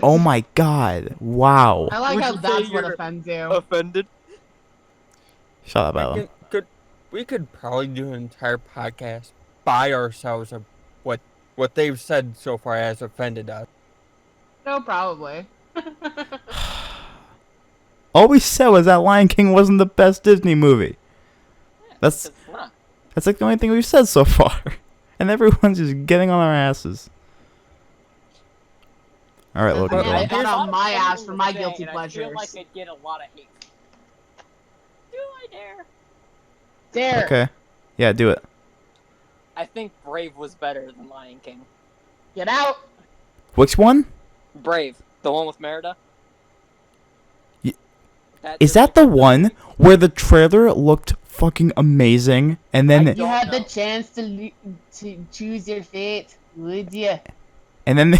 Oh my god. Wow. I like Would how you say that's what you're offends you. offended? Shut up, Ellen. We could probably do an entire podcast by ourselves of what they've said so far has offended us. No, probably. All we said was that Lion King wasn't the best Disney movie. to. That's It's not. that's like the only thing we've said so far. And everyone's just getting on our asses. Alright, Logan, I mean, go I on. got on my Everyone ass for was my saying, guilty and I pleasures. feel like I'd get a lot of hate. Do I dare? Dare. Okay. Yeah, do it. I think Brave was better than Lion King. Get out. Which one? Brave, the one with Merida. Y- That Is Disney that the princess one movie? where the trailer looked fucking amazing and then I You had the know. chance to choose your fate, would you? and then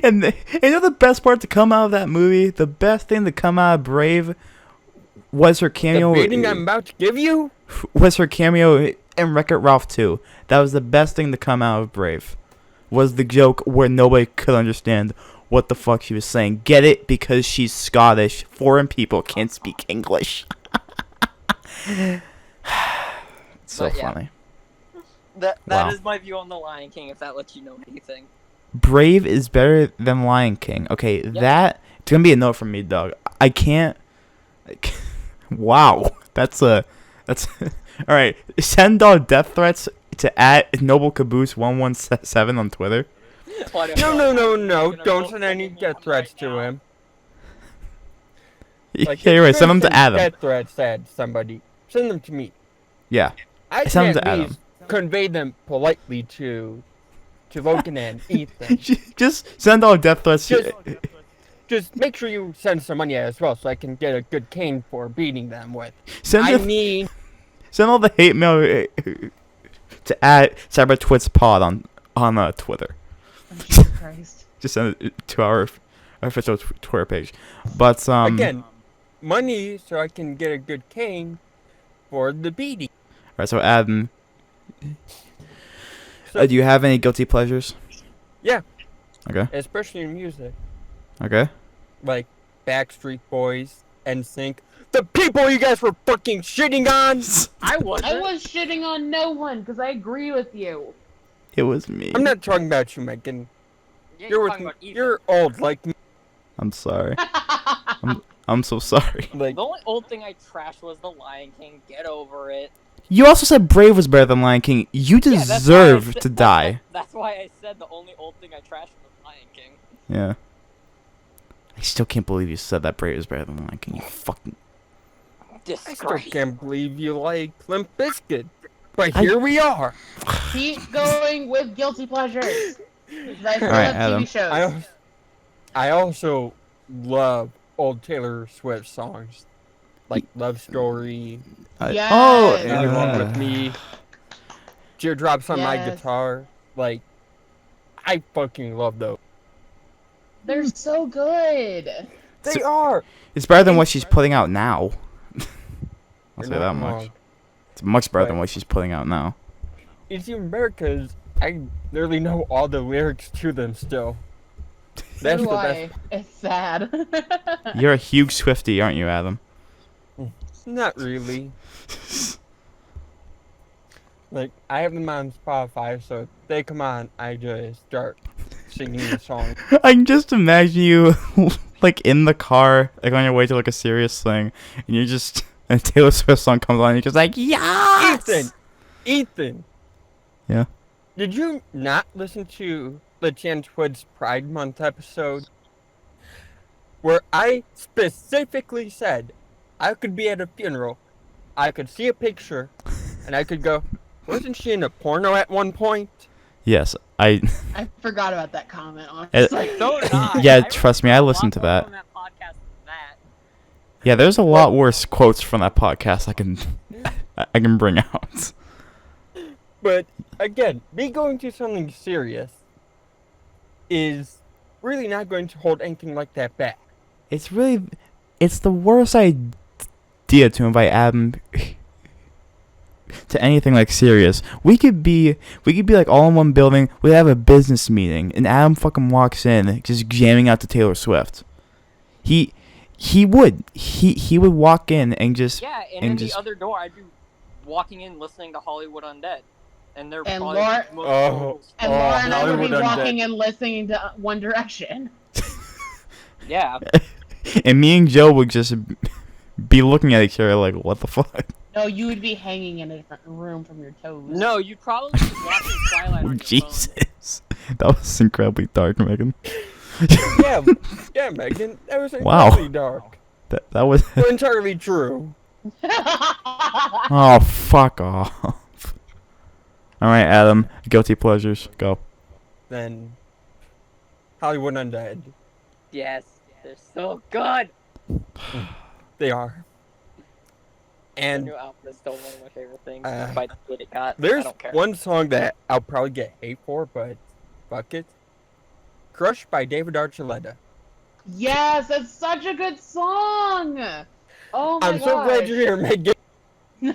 and you know the best part to come out of that movie, the best thing to come out of Brave was her The cameo. beating I'm about to give you? Was her cameo in Wreck-It Ralph 2. That was the best thing to come out of Brave. Was the joke where nobody could understand what the fuck she was saying. Get it? Because she's Scottish. Foreign people can't speak English. It's so But yeah. funny. That Wow. is my view on the Lion King. If that lets you know anything. Brave is better than Lion King. Okay, that it's gonna be a no from me, dog. I can't. Wow, that's all right. Send all death threats to @NobleCaboose117 on Twitter. Why don't No, you- no, no, you're no. gonna Don't vote send for any me death on threats right to now. him. Yeah, if you're right. Send them you're to gonna Adam. Death threats at somebody. Send them to me. Yeah, I Send them can to at Adam. least convey them politely to Logan and Ethan. just send all death threats. Just make sure you send some money as well, so I can get a good cane for beating them with. Send I the- mean, Send all the hate mail to @CyberTwits pod on Twitter. Jesus Christ. Just send it to our official Twitter page. But again, money so I can get a good cane for the beating. Alright, so Adam, So, do you have any guilty pleasures? Yeah. Okay. especially in music, Okay. like Backstreet Boys, NSYNC, the people you guys were fucking shitting on. I wasn't. I was shitting on no one because I agree with you. It was me. I'm not talking about you, Megan. Yeah, You're talking with about Ethan. you're old like me. I'm sorry. I'm so sorry. Like The only old thing I trashed was the Lion King. Get over it. You also said Brave was better than Lion King. You Yeah, that's why I deserve said- to die. That's why I said the only old thing I trashed was Lion King. Yeah. I still can't believe you said that Brave is better than Lion King. You fucking. I still Disgrace. can't believe you like Limp Bizkit, but I- here we are. Keep going with guilty pleasures. 'Cause I still Alright, have Adam. TV shows. I also love old Taylor Swift songs, like Love Story, Yes. Oh, Now You Walk yeah. With Me, Teardrops on My Yes. Guitar. Like, I fucking love those. They're so good. They are. It's better than what she's putting out now. I'll You're say not that much. wrong. It's much better than Right. what she's putting out now. It's even better because I literally know all the lyrics to them still. That's So the do best. I. It's sad. You're a huge Swiftie, aren't you, Adam? Not really. Like, I have them on Spotify, so if they come on, I just start singing the song. I can just imagine you, like, in the car, like, on your way to, like, a serious thing, and you're just, and a Taylor Swift song comes on, and you're just like, yes! Ethan! Yeah? Did you not listen to the Twits Pride Month episode? Where I specifically said I could be at a funeral, I could see a picture, and I could go, wasn't she in a porno at one point? Yes, I forgot about that comment, honestly. So did I. Yeah, I trust me, I listened to that. On that podcast than that. Yeah, there's a lot worse quotes from that podcast I can bring out. But, again, me going to something serious is really not going to hold anything like that back. It's the worst idea to invite Adam, to anything like serious. We could be like all in one building. We have a business meeting, and Adam fucking walks in, just jamming out to Taylor Swift. He would walk in and just Yeah, and and in just the other door, I'd be walking in listening to Hollywood Undead, and they're And probably Laura- most vocals. And Laura and I would Hollywood be Undead. walking and listening to One Direction. Yeah, and me and Joe would just be looking at each other like, what the fuck? No, you would be hanging in a different room from your toes. no, you'd probably be watching Twilight on your phone. Jesus, that was incredibly dark, Megan. Yeah, Megan. That was Wow. incredibly dark. That was. But entirely true. Oh, fuck off. All right, Adam. Guilty pleasures. Go. Then Hollywood Undead. Yes, they're so good. They are. The And new album is still one of my favorite things. Uh, Despite the hate it got, I there's don't care. one song that I'll probably get hate for, but fuck it. Crushed by David Archuleta. Yes, that's such a good song. Oh my I'm so glad you're here, Megan.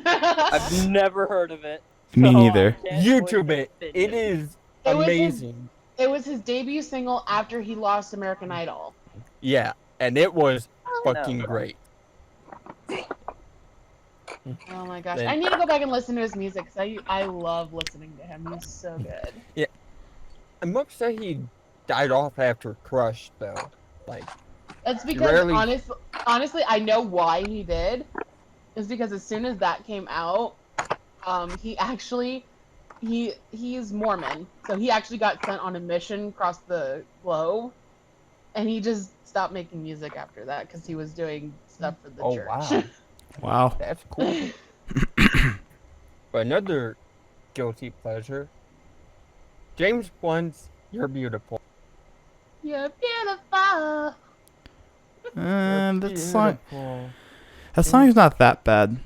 I've never heard of it. Me so I neither. can't YouTube really it. defend It is It was his- amazing. It was his debut single after he lost American Idol. Yeah, and it was No. fucking great. Oh my gosh. Then- I need to go back and listen to his music because I love listening to him. He's so good. I'm upset he died off after Crush, though. Like, It's because Rarely- honestly, I know why he did. It's because as soon as that came out, he actually he's Mormon, so he actually got sent on a mission across the globe, and he just stopped making music after that because he was doing stuff for the oh church. wow, Wow. that's cool. But another guilty pleasure. James Blunt's "You're Beautiful." You're beautiful. That song is not that bad.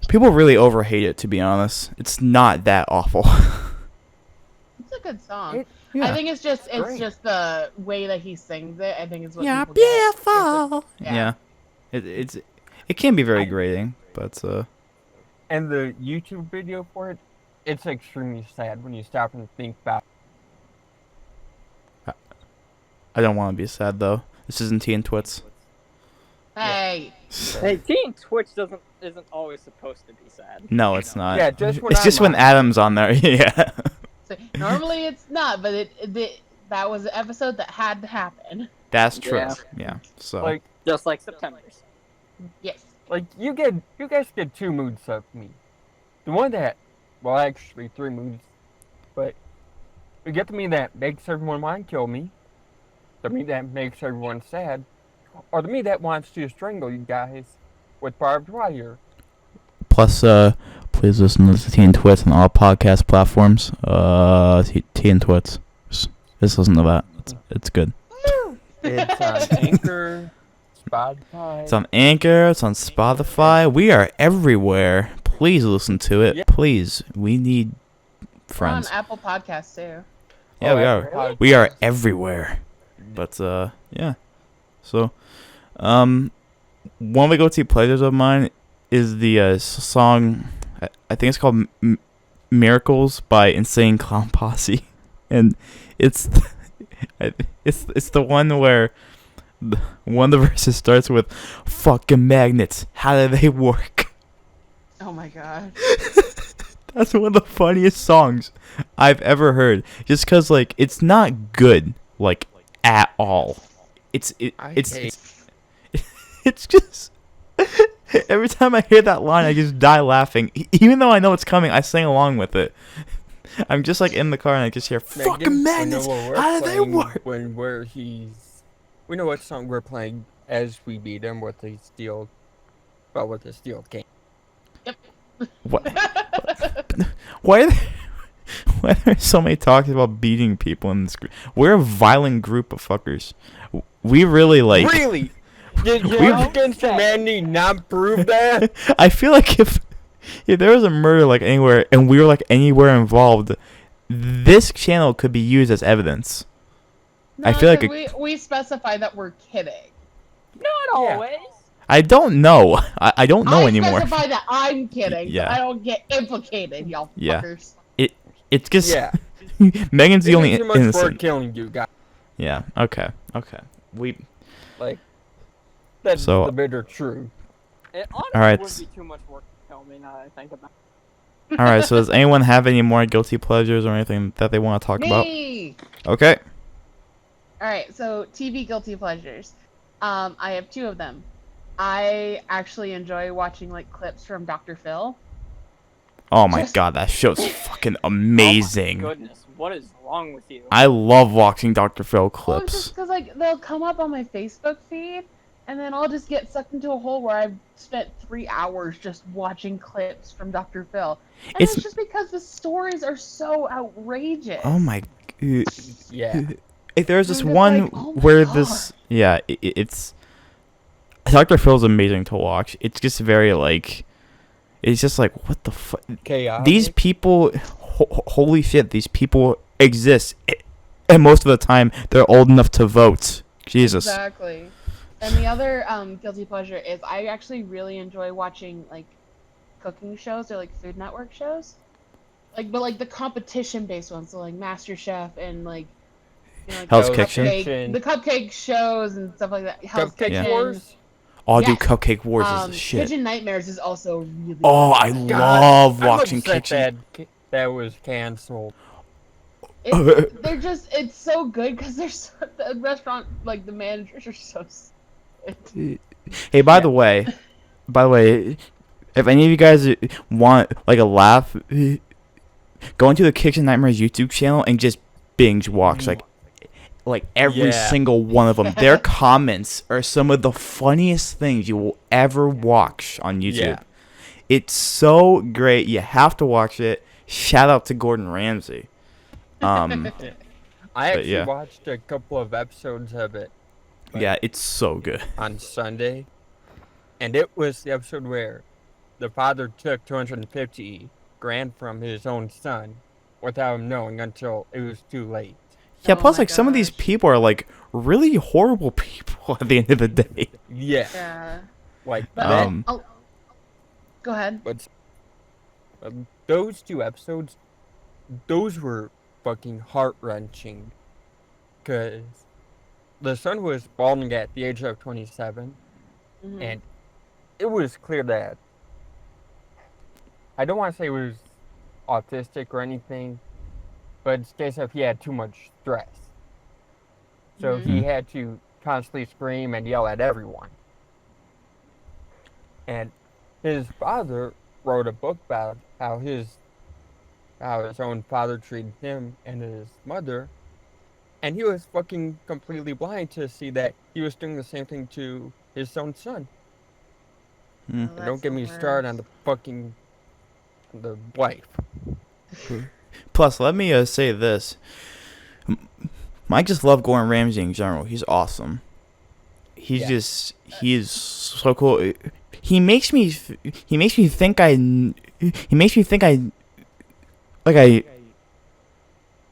People really overhate it, to be honest. It's not that awful. It's a good song. It- I think it's just great. the way that he sings it. I think is what You're people get. beautiful. Yeah. Yeah. It can be very grating, but And the YouTube video for it, it's extremely sad when you stop and think about. I don't want to be sad though. This isn't Tea and Twits. Hey. Hey, Teen Twitch isn't always supposed to be sad. No, it's not. Yeah, just when it's I'm just when on. Adam's on there. Yeah. So, normally it's not, but that was an episode that had to happen. That's true. Yeah. Yeah. So Like, Just like September's. Yes. like you guys get two moods of me. The one that, well, actually three moods, but you get the me that makes everyone want to kill me, the me that makes everyone sad, or the me that wants to strangle you guys with barbed wire. plus, please listen to Tea and Twits on all podcast platforms. Tea and Twits. Just listen to that. It's good. It's on Anchor, Spotify. It's on Anchor. It's on Spotify. We are everywhere. Please listen to it. Yeah. Please. We need We're friends. on Apple Podcasts too. Yeah, we are. Apple We are Podcasts. everywhere. But yeah. So, one of the go-to pleasures of mine is the song. I think it's called "Miracles" by Insane Clown Posse, and it's the one where one of the verses starts with "fucking magnets. How do they work?" Oh my god. That's one of the funniest songs I've ever heard. Just 'cause like it's not good like at all. It's just every time I hear that line I just die laughing. Even though I know it's coming, I sing along with it. I'm just like in the car and I just hear fucking magnets. How do they work? We know what song we're playing as we beat him with the steel cane. What? Why are there so many talks about beating people in this group? We're a violent group of fuckers. We really like. Really? Did We- Crimes Against Humanity not prove that? I feel like if there was a murder like anywhere and we were like anywhere involved, this channel could be used as evidence. I feel like we specify that we're kidding. Not Yeah. always. I don't know. I don't know anymore. I specify that I'm kidding, Yeah. so I don't get implicated, y'all Yeah. fuckers. It's just Yeah. Megan's the only Isn't too much for innocent. killing you guys. Yeah. Okay. We. Like, that's So- the bitter truth. It honestly All right. would be too much work to tell me now that I think about All right. So does anyone have any more guilty pleasures or anything that they want to talk about? Me! Okay. Alright, so TV guilty pleasures. I have 2 of them. I actually enjoy watching like clips from Dr. Phil. Oh my Just- god, that show's fucking it. Oh amazing. my goodness, what is wrong with you? I love watching Dr. Phil Well, it's clips. just because like they'll come up on my Facebook feed, and then I'll just get sucked into a hole where I've spent 3 hours just watching clips from Dr. Phil. And It's- it's just because the stories are so outrageous. Oh my. Yeah. There's this I'm just one like, oh my where God. this. Yeah, it's. Dr. Phil's amazing to watch. It's just very like. It's just like, what the fuck? Chaotic. These people. Holy shit, these people exist. And most of the time, they're old enough to vote. Jesus. Exactly. And the other guilty pleasure is I actually really enjoy watching like cooking shows or like Food Network shows. But like the competition based ones, so like MasterChef and like like Hell's the Kitchen. the cupcake shows and stuff like that. Hell's Cupcake Kitchen. Wars. Oh, dude, Yes. Cupcake Wars is the shit. Kitchen Nightmares is also really Oh, I good. love I'm watching upset Kitchen. that was canceled. They're just it's so good because the restaurant like the managers are so stupid. Hey, by the way, if any of you guys want like a laugh, go into the Kitchen Nightmares YouTube channel and just binge watch like every Yeah. single one of them. Their comments are some of the funniest things you will ever watch on YouTube. Yeah. It's so great. You have to watch it. Shout out to Gordon Ramsay. I But actually yeah. watched a couple of episodes of it Yeah, it's so good. on Sunday, and it was the episode where the father took 250 grand from his own son without him knowing until it was too late. Yeah, Oh plus my like some of these gosh. people are like really horrible people at the end of the day. Yeah, Yeah. like But Um, go ahead. but those 2 episodes, those were fucking heart-wrenching, because the son was balding at the age of 27, Mhm. and it was clear that, I don't want to say he was autistic or anything, but it's a case of he had too much stress. So he Mhm. had to constantly scream and yell at everyone. And his father wrote a book about how his own father treated him and his mother, and he was fucking completely blind to see that he was doing the same thing to his own son. Mm. Oh, And that's don't get the me started on worst. the wife. Plus, let me say this. I just love Gordon Ramsay in general. He's awesome. He is so cool. He makes me think I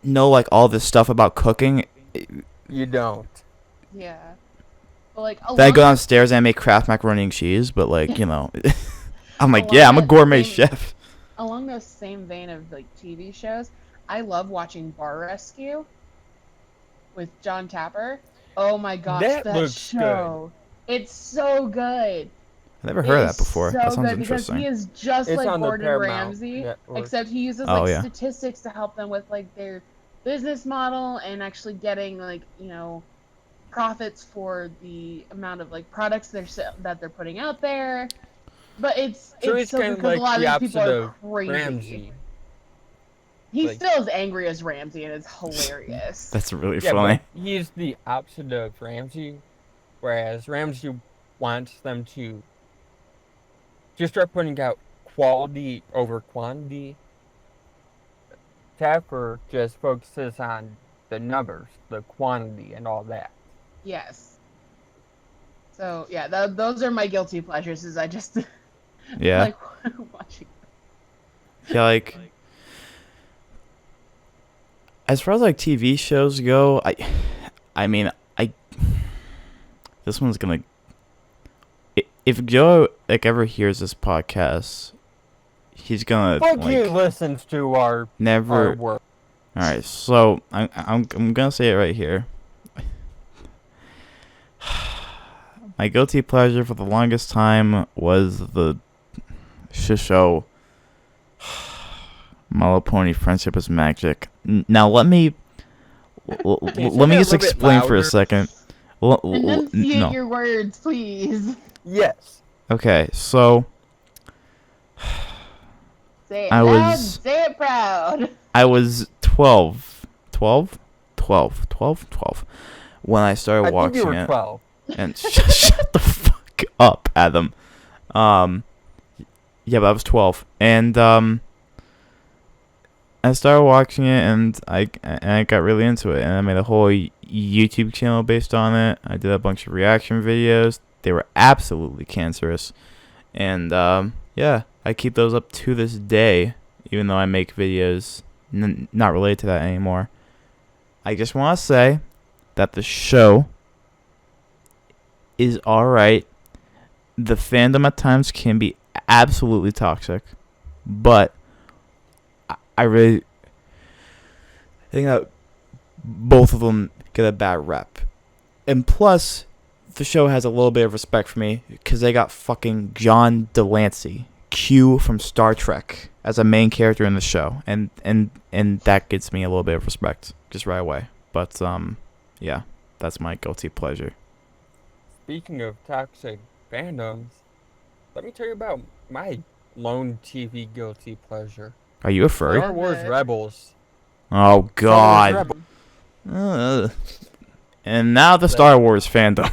know like all this stuff about cooking. You don't. Yeah. But like Then I go downstairs and I make Kraft macaroni and cheese, but like, I'm like, Along yeah, I'm a that gourmet same- chef. along those same vein of like TV shows, I love watching Bar Rescue with John Tapper. Oh my gosh, That that looks show. It's so good. I never heard of It that is before. So That sounds good because interesting. he is just It's like on the Gordon Paramount Ramsay, network. except he uses Oh, like yeah. statistics to help them with like their business model and actually getting like profits for the amount of like products that they're putting out there. But it's So it's he's so kind good of because a lot like of the these people opposite are of crazy. Ramsey. He's Like- still as angry as Ramsey, and it's hilarious. That's really Yeah, funny. but he's the opposite of Ramsey, whereas Ramsey wants them to just start putting out quality over quantity. Tapper just focuses on the numbers, the quantity, and all that. Yes. So yeah, those are my guilty pleasures. Is I just Yeah. like watching. Yeah, like as far as like TV shows go, I mean, this one's gonna if Joe ever hears this podcast, he's gonna Fuck you listens to our never. work. All right, so I'm gonna say it right here. My guilty pleasure for the longest time was the show My Little Pony Friendship is Magic. Now let me just explain for a second. Enunciate No. your words, please. Yes. Okay, so Say it I loud, was- say it proud. I was 12 when I started I think watching you were it. 12. And shut the fuck up, Adam. Yeah, but I was 12, and I started watching it, and I got really into it, and I made a whole YouTube channel based on it. I did a bunch of reaction videos. They were absolutely cancerous, and yeah, I keep those up to this day, even though I make videos not related to that anymore. I just want to say that the show is alright. The fandom at times can be absolutely toxic, but I really think that both of them get a bad rep. And plus, the show has a little bit of respect for me because they got fucking John Delancey, Q from Star Trek, as a main character in the show, and that gets me a little bit of respect just right away. But yeah, that's my guilty pleasure. Speaking of toxic fandoms, let me tell you about my lone TV guilty pleasure. Are you a furry? Star Wars Rebels. Oh Star Wars God. Rebels. And now the Star Wars fandom.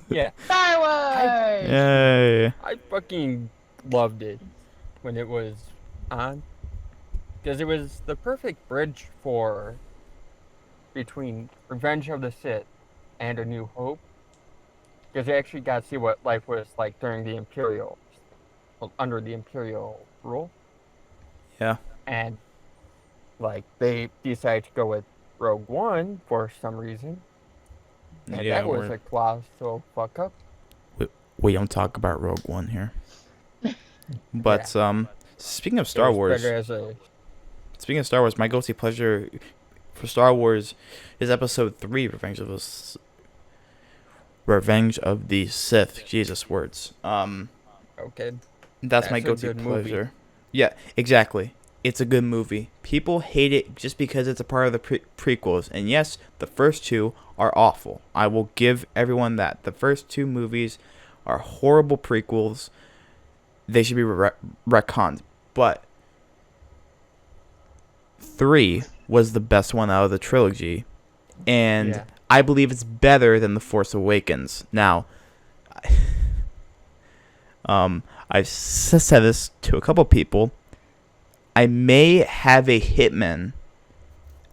Yeah, Star Wars! Yay. I fucking loved it when it was on. Because it was the perfect bridge for between Revenge of the Sith and A New Hope. Because you actually got to see what life was like during the Imperial, under the Imperial rule. Yeah. And, like, they decided to go with Rogue One for some reason. And Yeah, that was a colossal fuck up. we don't talk about Rogue One here. But speaking of Star Wars, speaking of Star Wars, my guilty pleasure for Star Wars is Episode 3, Revenge of the Sith. Jesus words. Okay. That's my a guilty good pleasure. movie. Yeah, exactly. It's a good movie. People hate it just because it's a part of the prequels. And yes, the first two are awful. I will give everyone that. The first two movies are horrible prequels. They should be retconned. But 3 was the best one out of the trilogy. And Yeah. I believe it's better than The Force Awakens. Now, I've said this to a couple people. I may have a hitman.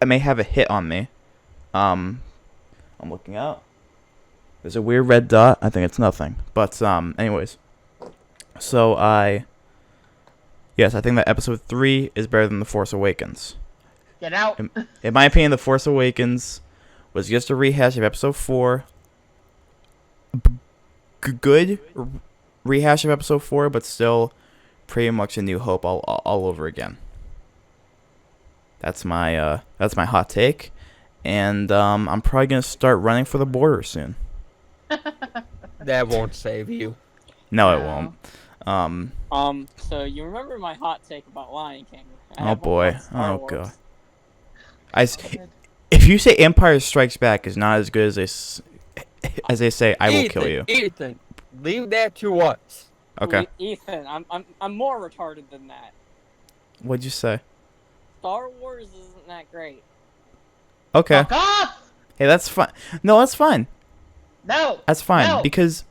I may have a hit on me. I'm looking out. There's a weird red dot. I think it's nothing. But anyways. So yes, I think that Episode 3 is better than The Force Awakens. Get out. In my opinion, The Force Awakens was just a rehash of Episode 4. Good rehash of Episode 4, but still pretty much A New Hope all over again. That's my hot take, and I'm probably gonna start running for the border soon. That won't save you. No, it Wow. won't. So you remember my hot take about Lion King? I Oh have one boy. about Star Oh Wars. god. If you say Empire Strikes Back is not as good as they say, I will kill you. Ethan, leave that to us. Okay. Ethan, I'm more retarded than that. What'd you say? Star Wars isn't that great. Okay. Fuck off! Hey, that's fine. No, that's fine. No! That's fine No. because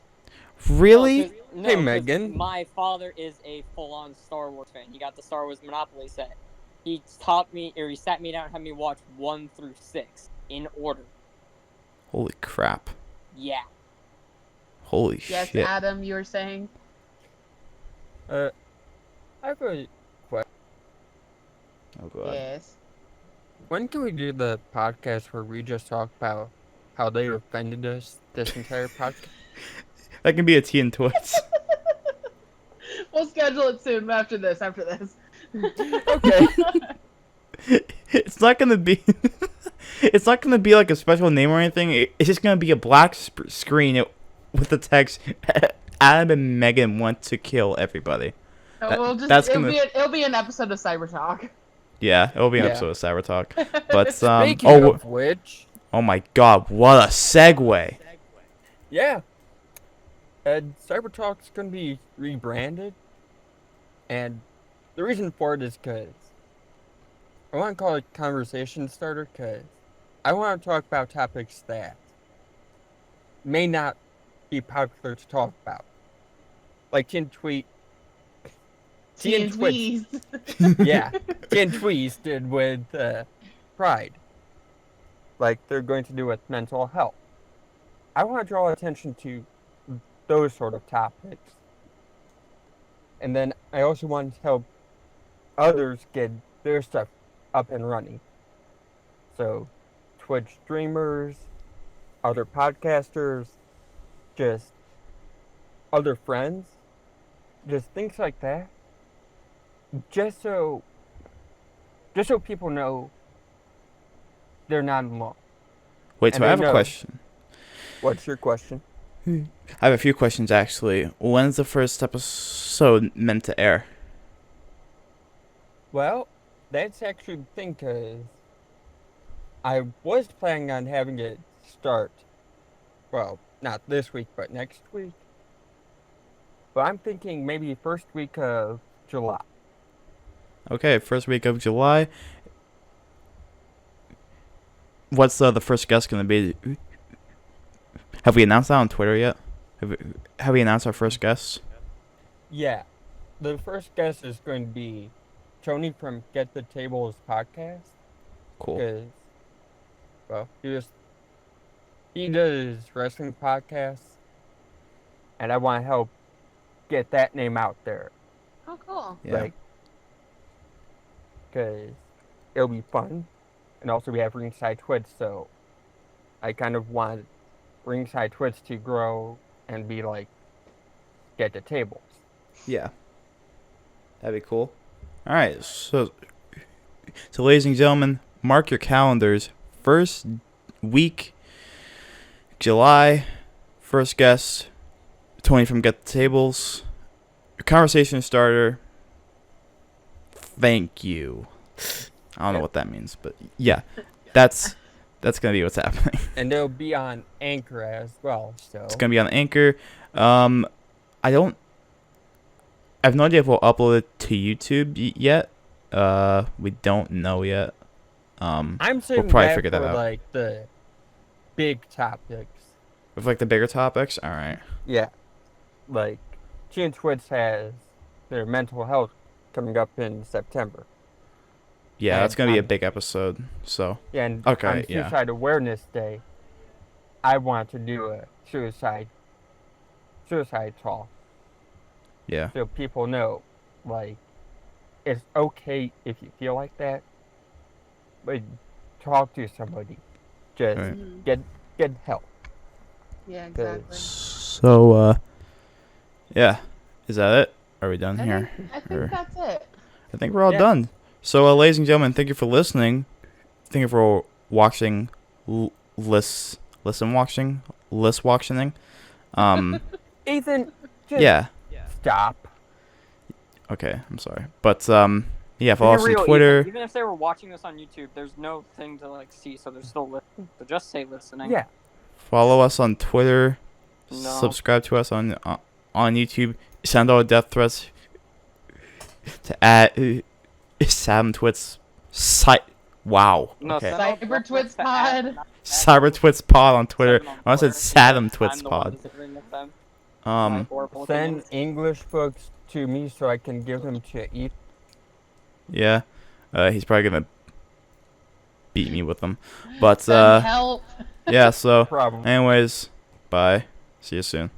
really. No, Hey, 'cause Megan. My father is a full-on Star Wars fan. He got the Star Wars Monopoly set. He sat me down and had me watch 1 through 6 in order. Holy crap. Yeah. Holy Yes, shit. Adam, you were saying? I have a question. Oh god. Yes. When can we do the podcast where we just talk about how they offended us this entire podcast? That can be a T in Twits. We'll schedule it soon after this. Okay. It's not gonna be. It's not gonna be like a special name or anything. It's just gonna be a black screen with the text Adam and Megan want to kill everybody. We'll just that's it'll be an episode of Cyber Talk. Yeah, it'll be an Yeah. episode of Cyber Talk. But Speaking of which, oh my God, what a segue! yeah, Cyber Talk's gonna be rebranded, and the reason for it is because I want to call it conversation starter because I want to talk about topics that may not be popular to talk about, like Teen Tweet. Teen Twits. Yeah, Teen Tweets did with Pride. Like they're going to do with mental health. I want to draw attention to those sort of topics. And then I also want to help others get their stuff up and running. So, Twitch streamers, other podcasters, just other friends, just things like that. Just so people know they're not alone. Wait, so And I I have a know. question. What's your question? I have a few questions actually. When's the first episode meant to air? Well, that's actually the thing, because I was planning on having it start, well, not this week, but next week. But I'm thinking maybe first week of July. Okay, first week of July. What's the first guest gonna be? Have we announced that on Twitter yet? Have we announced our first guest? Yeah, the first guest is going to be Tony from Get the Tables podcast. Cool. Because, well, he does wrestling podcasts, and I want to help get that name out there. Oh, cool. Yeah. Like, because it'll be fun, and also we have Ringside Twits, so I kind of want Ringside Twits to grow and be like Get the Tables. Yeah. That'd be cool. All right, so ladies and gentlemen, mark your calendars. First week, July. First guest, Tony from Get the Tables. Conversation starter. Thank you. I don't know what that means, but yeah, that's gonna be what's happening. And it'll be on Anchor as well, so It's gonna be on Anchor. I have no idea if we'll upload it to YouTube yet. We don't know yet. I'm saving probably that figure that for out. like the big topics. With like the bigger topics. All right. Yeah, like Teen Twits has their mental health coming up in September. Yeah, And that's gonna be a I'm- big episode. So Yeah, and Okay, on yeah. Suicide Awareness Day, I want to do a suicide talk, yeah, so people know, like, it's okay if you feel like that, but talk to somebody. Just Right. Mhm. get help. Yeah, exactly. So yeah, is that it? Are we done here? I think Or- that's it. I think we're all Yeah. done. So, ladies and gentlemen, thank you for listening. Thank you for watching, watching. Ethan, just Yeah. stop. Okay, I'm sorry, but yeah, To follow be us on real, Twitter. even if they were watching this on YouTube, there's no thing to like see, so they're still listening. So just say listening. Yeah, Follow us on Twitter. No. Subscribe to us on YouTube. Send all death threats to CyberTwits site. Wow. No, Okay. send those CyberTwits reports to pod. at- CyberTwits pod on Twitter. send them on I said Twitter. Sadam I'm Twits the one pod. disagreeing with them. My horrible send opinions. English books to me so I can give them to Ethan. Yeah. He's probably gonna beat me with them. But Send help. yeah. So, Problem. anyways, bye. See you soon.